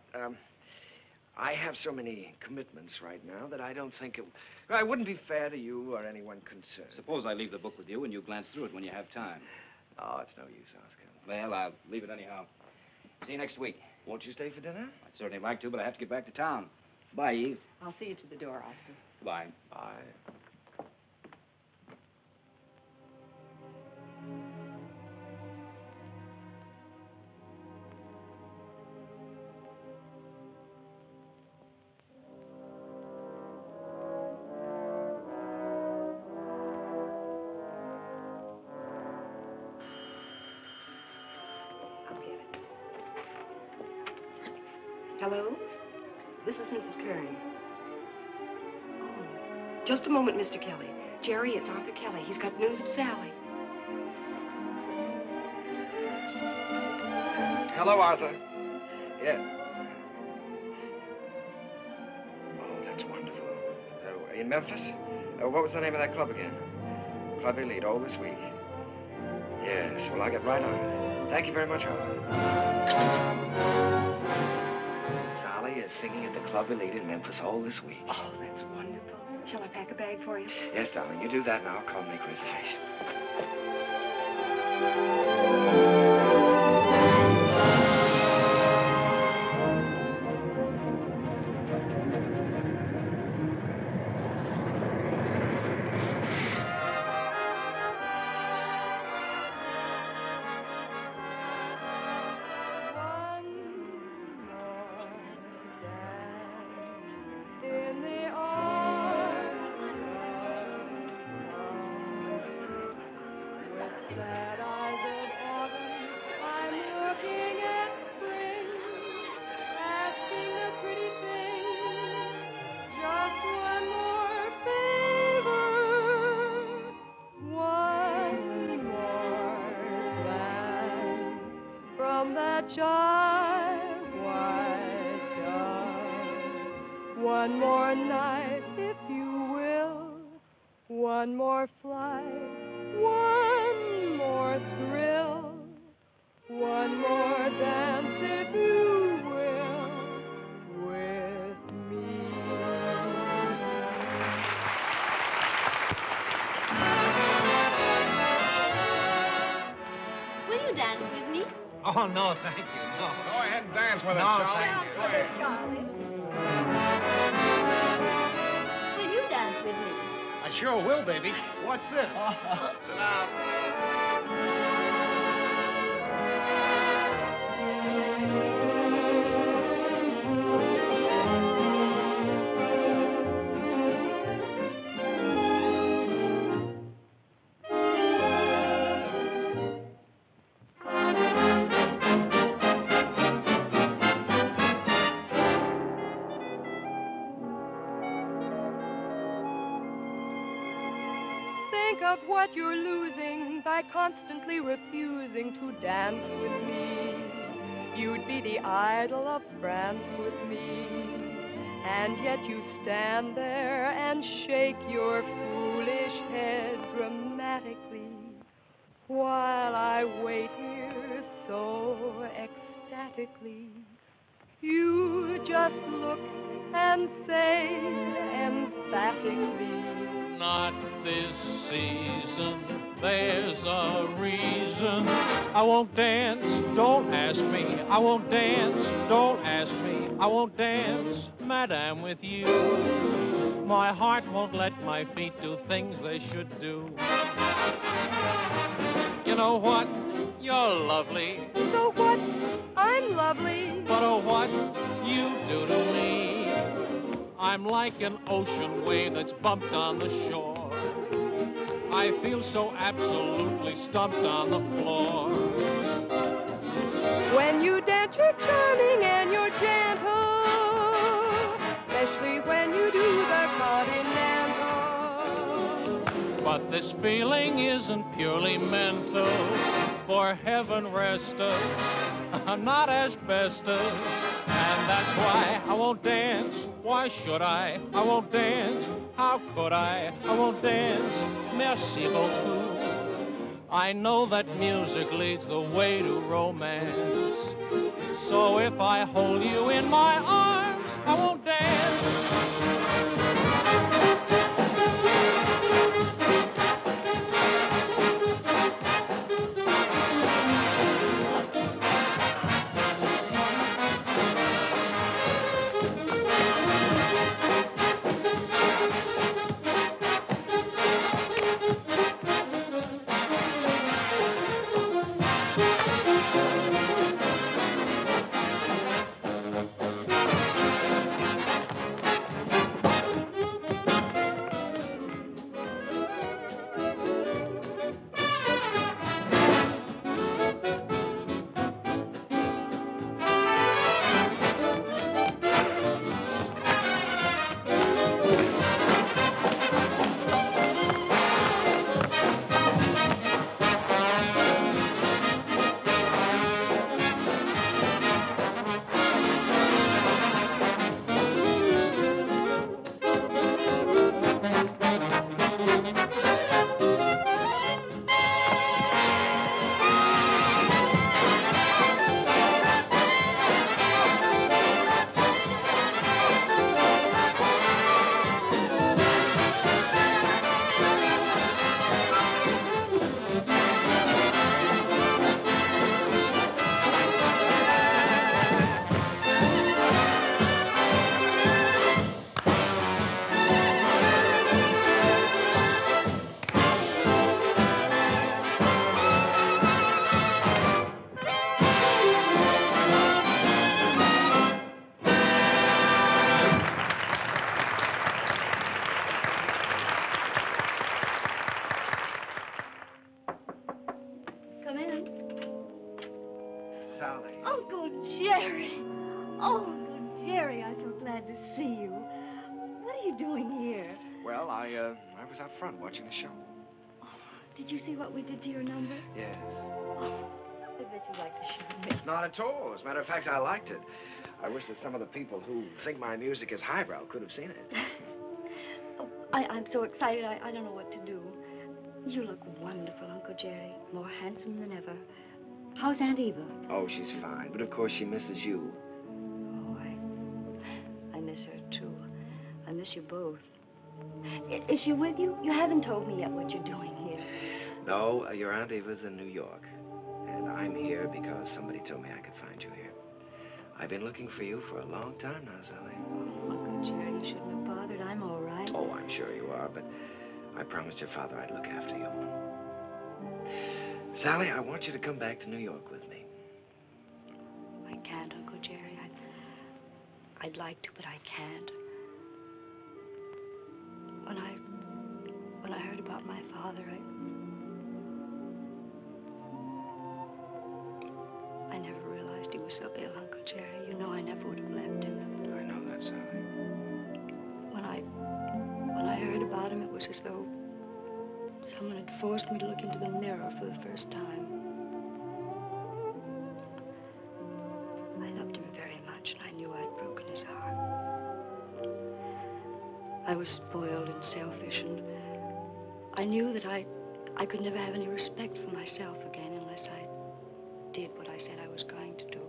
I have so many commitments right now that I don't think it wouldn't be fair to you or anyone concerned. Suppose I leave the book with you and you glance through it when you have time. Oh, it's no use, Oscar. Well, I'll leave it anyhow. See you next week. Won't you stay for dinner? I'd certainly like to, but I have to get back to town. Bye, Eve. I'll see you to the door, Oscar. Bye. Bye. Hello? This is Mrs. Kern. Oh, just a moment, Mr. Kelly. Jerry, it's Arthur Kelly. He's got news of Sally. Hello, Arthur. Yeah. Oh, that's wonderful. In Memphis? What was the name of that club again? Club Elite, all this week. Yes, well, I'll get right on it. Thank you very much, Arthur. Sally is singing at the Club Elite in Memphis all this week. Oh, that's wonderful. Shall I pack a bag for you? Yes, darling, you do that and I'll call and make reservations. One more night, if you will. One more flight, one more thrill. One more dance, if you will, with me. Will you dance with me? Oh, no, thank you. No. Go ahead and dance with us, No, Charlie. thank you. Go ahead. Charlie. Will you dance with me? I sure will, baby. What's this? Sit down. Think of what you're losing by constantly refusing to dance with me. You'd be the idol of France with me. And yet you stand there and shake your foolish head dramatically while I wait here so ecstatically. You just look and say emphatically, not this season, there's a reason. I won't dance, don't ask me. I won't dance, don't ask me. I won't dance, madam, with you. My heart won't let my feet do things they should do. You know what? You're lovely. So what? I'm lovely. But oh, what you do to me. I'm like an ocean wave that's bumped on the shore. I feel so absolutely stumped on the floor. When you dance, you're charming and you're gentle, especially when you do the continental. But this feeling isn't purely mental. For heaven rest us, not asbestos. And that's why I won't dance. Why should I? I won't dance. How could I? I won't dance. Merci beaucoup. I know that music leads the way to romance. So if I hold you in my arms, I won't dance. Sally. Uncle Jerry. Oh, Uncle Jerry, I'm so glad to see you. What are you doing here? Well, I was up front watching the show. Did you see what we did to your number? Yes. Oh, I bet you'd like to show me. Not at all. As a matter of fact, I liked it. I wish that some of the people who think my music is highbrow could have seen it. I'm so excited, I don't know what to do. You look wonderful, Uncle Jerry. More handsome than ever. How's Aunt Eva? Oh, she's fine, but of course she misses you. Oh, I miss her, too. I miss you both. Is she with you? You haven't told me yet what you're doing here. No, your Aunt Eva's in New York. And I'm here because somebody told me I could find you here. I've been looking for you for a long time now, Sally. Oh, Uncle Jerry, you shouldn't have bothered. I'm all right. Oh, I'm sure you are, but I promised your father I'd look after you. Sally, I want you to come back to New York with me. I can't, Uncle Jerry. I'd like to, but I can't. When I heard about my father, I never realized he was so ill, Uncle Jerry. You know I never would have left him. I know that, Sally. When I heard about him, it was as though someone had forced me to look into the mirror for the first time. I loved him very much, and I knew I'd broken his heart. I was spoiled and selfish, and I knew that I could never have any respect for myself again unless I did what I said I was going to do.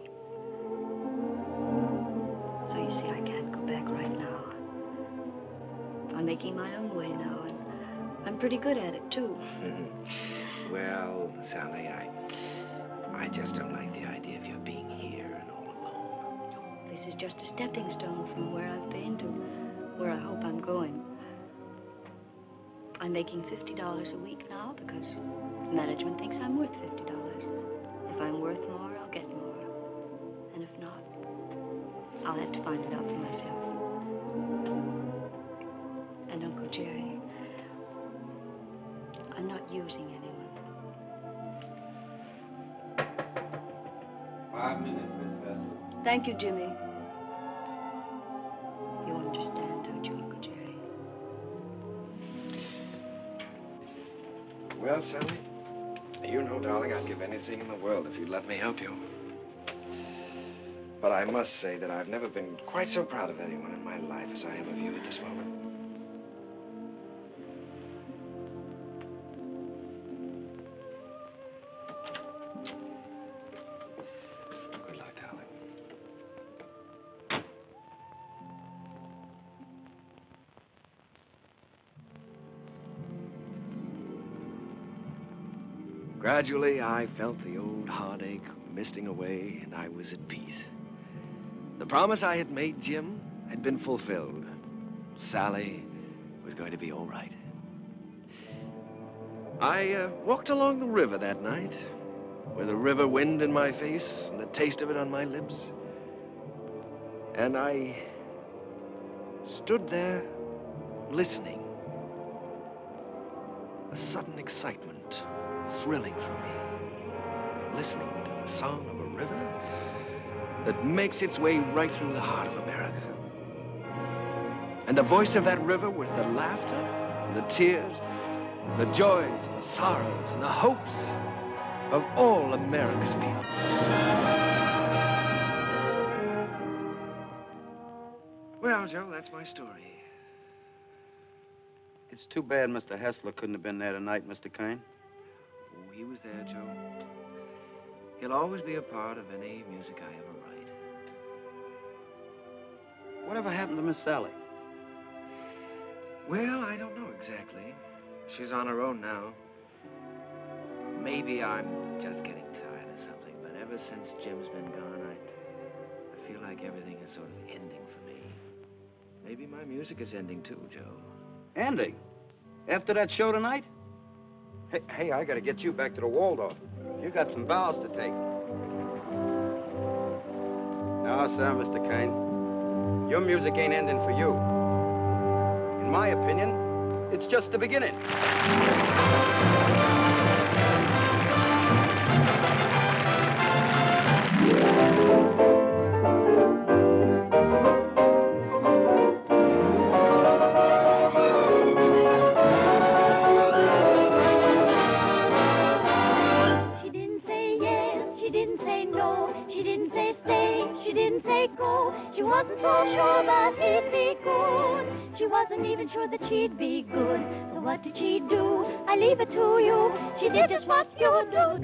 So you see, I can't go back right now. I'm making my own way now, and I'm pretty good at it, too. Well, Sally, I just don't like the idea of you being here and all alone. This is just a stepping stone from where I've been to where I hope I'm going. I'm making $50 a week now because management thinks I'm worth $50. If I'm worth more, I'll get more. And if not, I'll have to find it out for myself. And Uncle Jerry, I'm not using anyone. 5 minutes, Miss Hester. Thank you, Jimmy. You understand, don't you, Uncle Jerry? Well, Sally, you know, darling, I'd give anything in the world if you'd let me help you. But I must say that I've never been quite so proud of anyone in my life as I am of you at this moment. Good luck, darling. Gradually, I felt the old heartache misting away, and I was at peace. The promise I had made Jim had been fulfilled. Sally was going to be all right. I walked along the river that night, with the river wind in my face and the taste of it on my lips. And I stood there, listening. A sudden excitement thrilling through me, listening to the song of a river that makes its way right through the heart of America. And the voice of that river was the laughter, and the tears, the joys, and the sorrows, and the hopes of all America's people. Well, Joe, that's my story. It's too bad Mr. Hessler couldn't have been there tonight, Mr. Kane. Oh, he was there, Joe. He'll always be a part of any music I ever write. Whatever happened to Miss Sally? Well, I don't know exactly. She's on her own now. Maybe I'm just getting tired of something, but ever since Jim's been gone, I feel like everything is sort of ending for me. Maybe my music is ending too, Joe. Ending? After that show tonight? Hey, I gotta get you back to the Waldorf. You got some vows to take. No, sir, Mr. Kane. Your music ain't ending for you. In my opinion, it's just the beginning. go. She wasn't so sure that he'd be good. She wasn't even sure that she'd be good. So what did she do? I leave it to you. She did just what you do.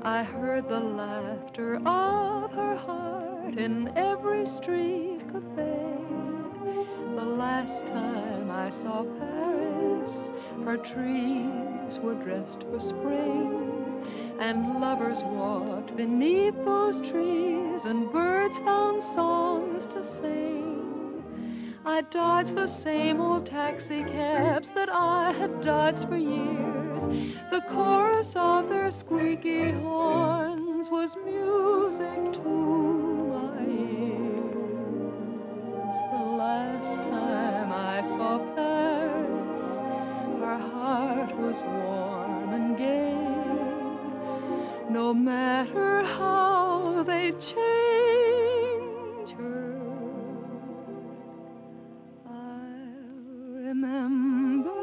I heard the laughter of her heart in every street cafe. The last time I saw Paris, her trees were dressed for spring, and lovers walked beneath those trees, and birds found songs to sing. I dodged the same old taxi cabs that I had dodged for years. The chorus of their squeaky horns was music to my ears. The last time I saw Paris, her heart was warm and gay. No matter how they change her, I'll remember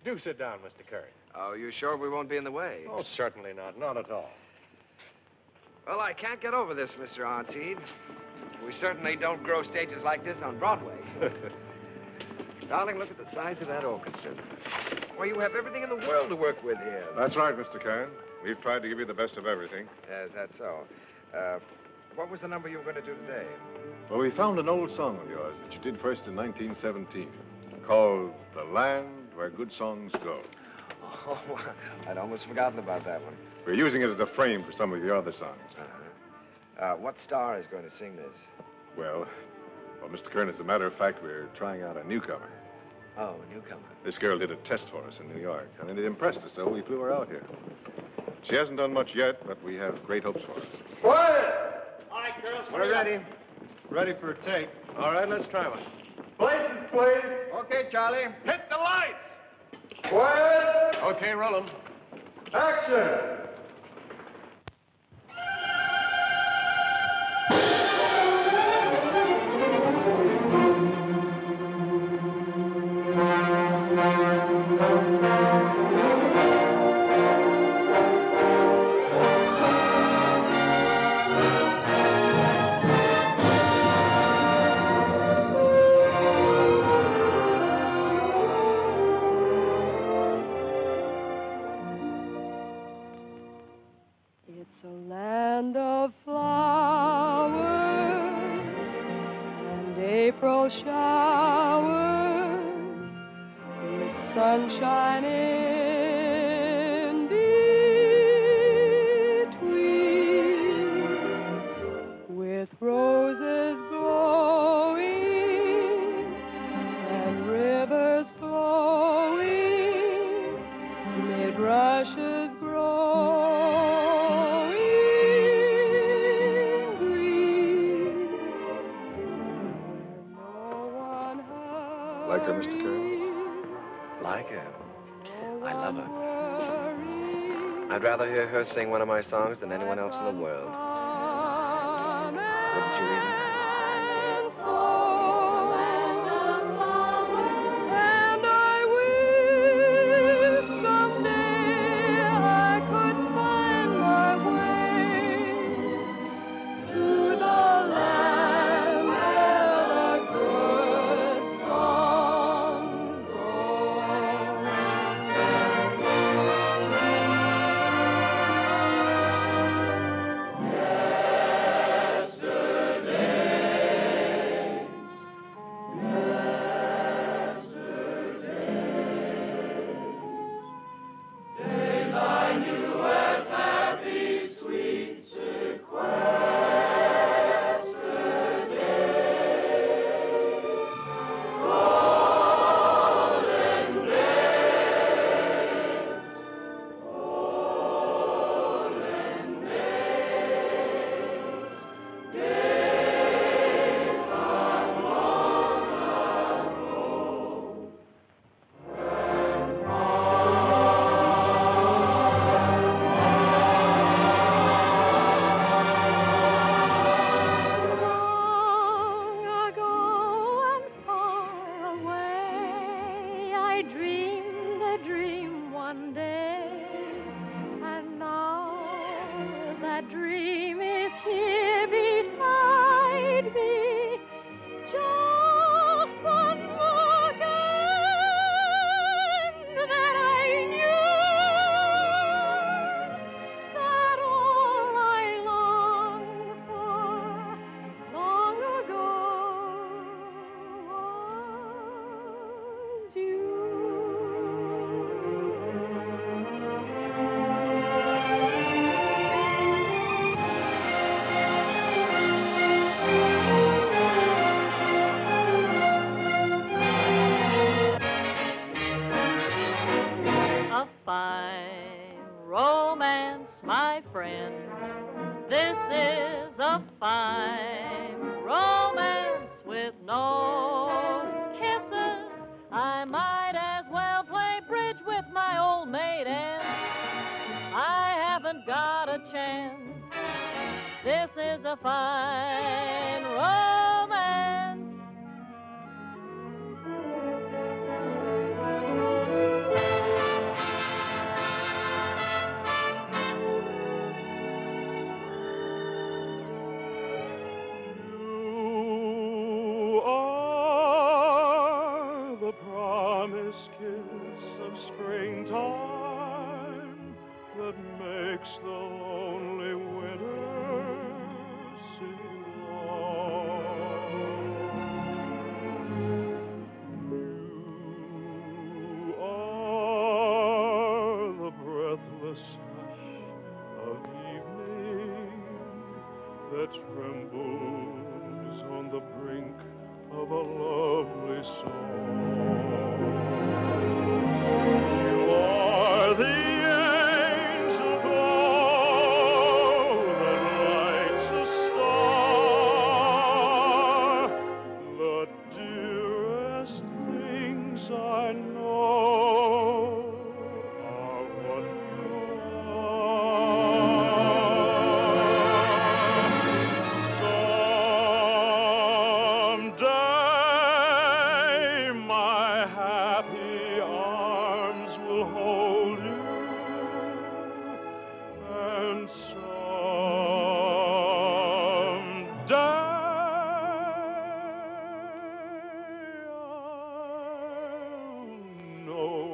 Do sit down, Mr. Kern. Oh, you sure we won't be in the way? Oh, certainly not. Not at all. Well, I can't get over this, Mr. Artide. We certainly don't grow stages like this on Broadway. Darling, look at the size of that orchestra. Why, you have everything in the world to work with here. That's right, Mr. Kern. We've tried to give you the best of everything. Yes, that's so. What was the number you were going to do today? Well, we found an old song of yours that you did first in 1917, called The Land Where Good Songs Go. Oh, I'd almost forgotten about that one. We're using it as a frame for some of your other songs. What star is going to sing this? Well, Mr. Kern, as a matter of fact, we're trying out a newcomer. Oh, a newcomer. This girl did a test for us in New York, and it impressed us, so we flew her out here. She hasn't done much yet, but we have great hopes for her. Quiet! All right, girls, We're ready. Ready for a take. All right, let's try one. Places, please. Okay, Charlie. Hit the lights! Quiet! Okay, roll 'em. Action! fall showers with sunshine in between, with roses glowing and rivers flowing, mid rushes growing green. Like her, Mr. Kern? Like her? I love her. I'd rather hear her sing one of my songs than anyone else in the world. Wouldn't you either? And I wish someday I could find my way to the land where the good songs know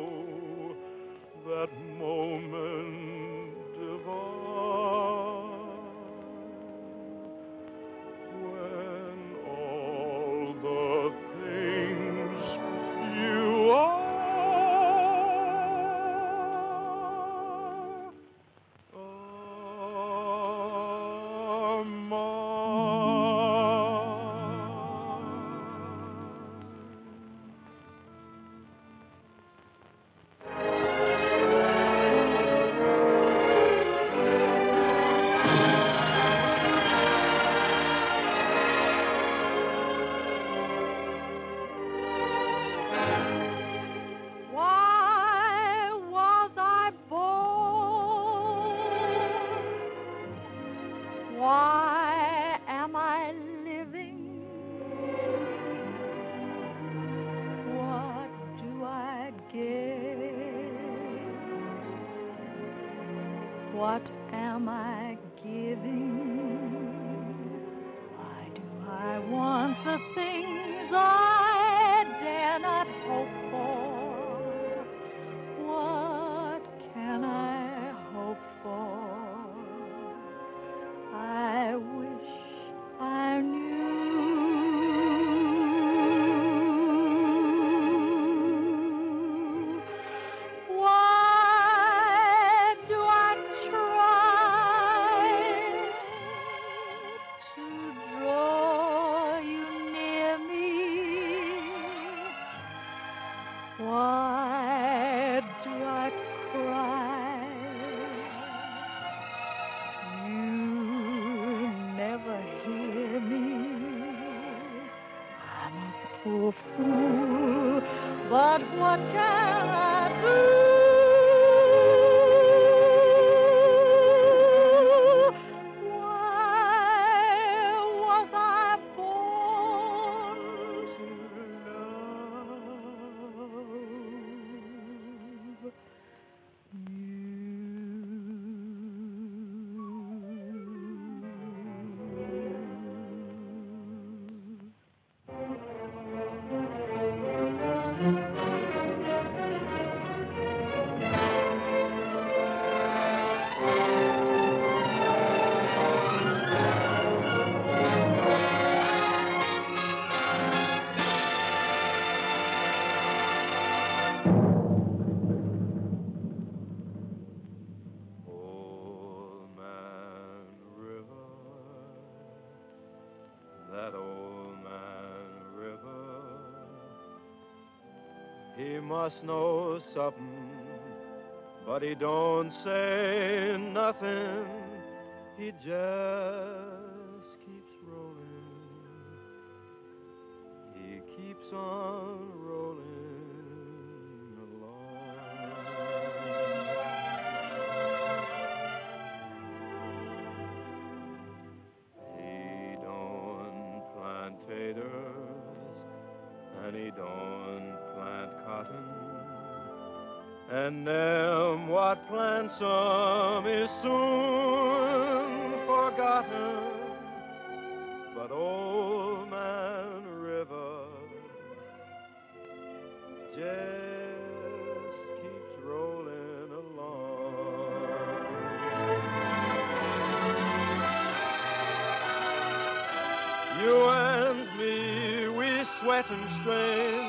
what am I giving? Why do I want the things I dare not hope for? What can I hope for? I wish I knew. Why do I try to draw you near me? Why do I cry? You never hear me. I'm a poor fool, but what can I do? Why was I born to love? That old man river, he must know something, but he don't say nothing. He just keeps rolling. He keeps on rolling along. He don't plant taters, and he don't plant cotton, and them what plants 'em is soon forgotten. But old man River just keeps rolling along. You and me, we sweat and strain,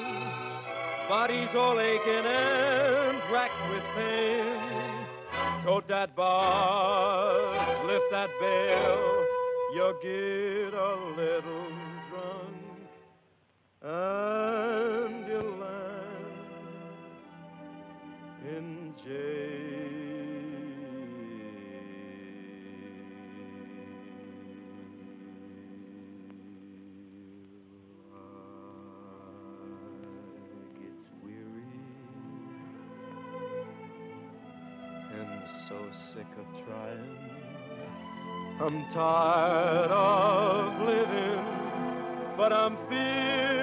bodies all aching and racked with pain. Tote that bar, lift that bell, you get a little drunk, and you land in jail. Gets weary and so sick of trying. I'm tired of living, but I'm feeling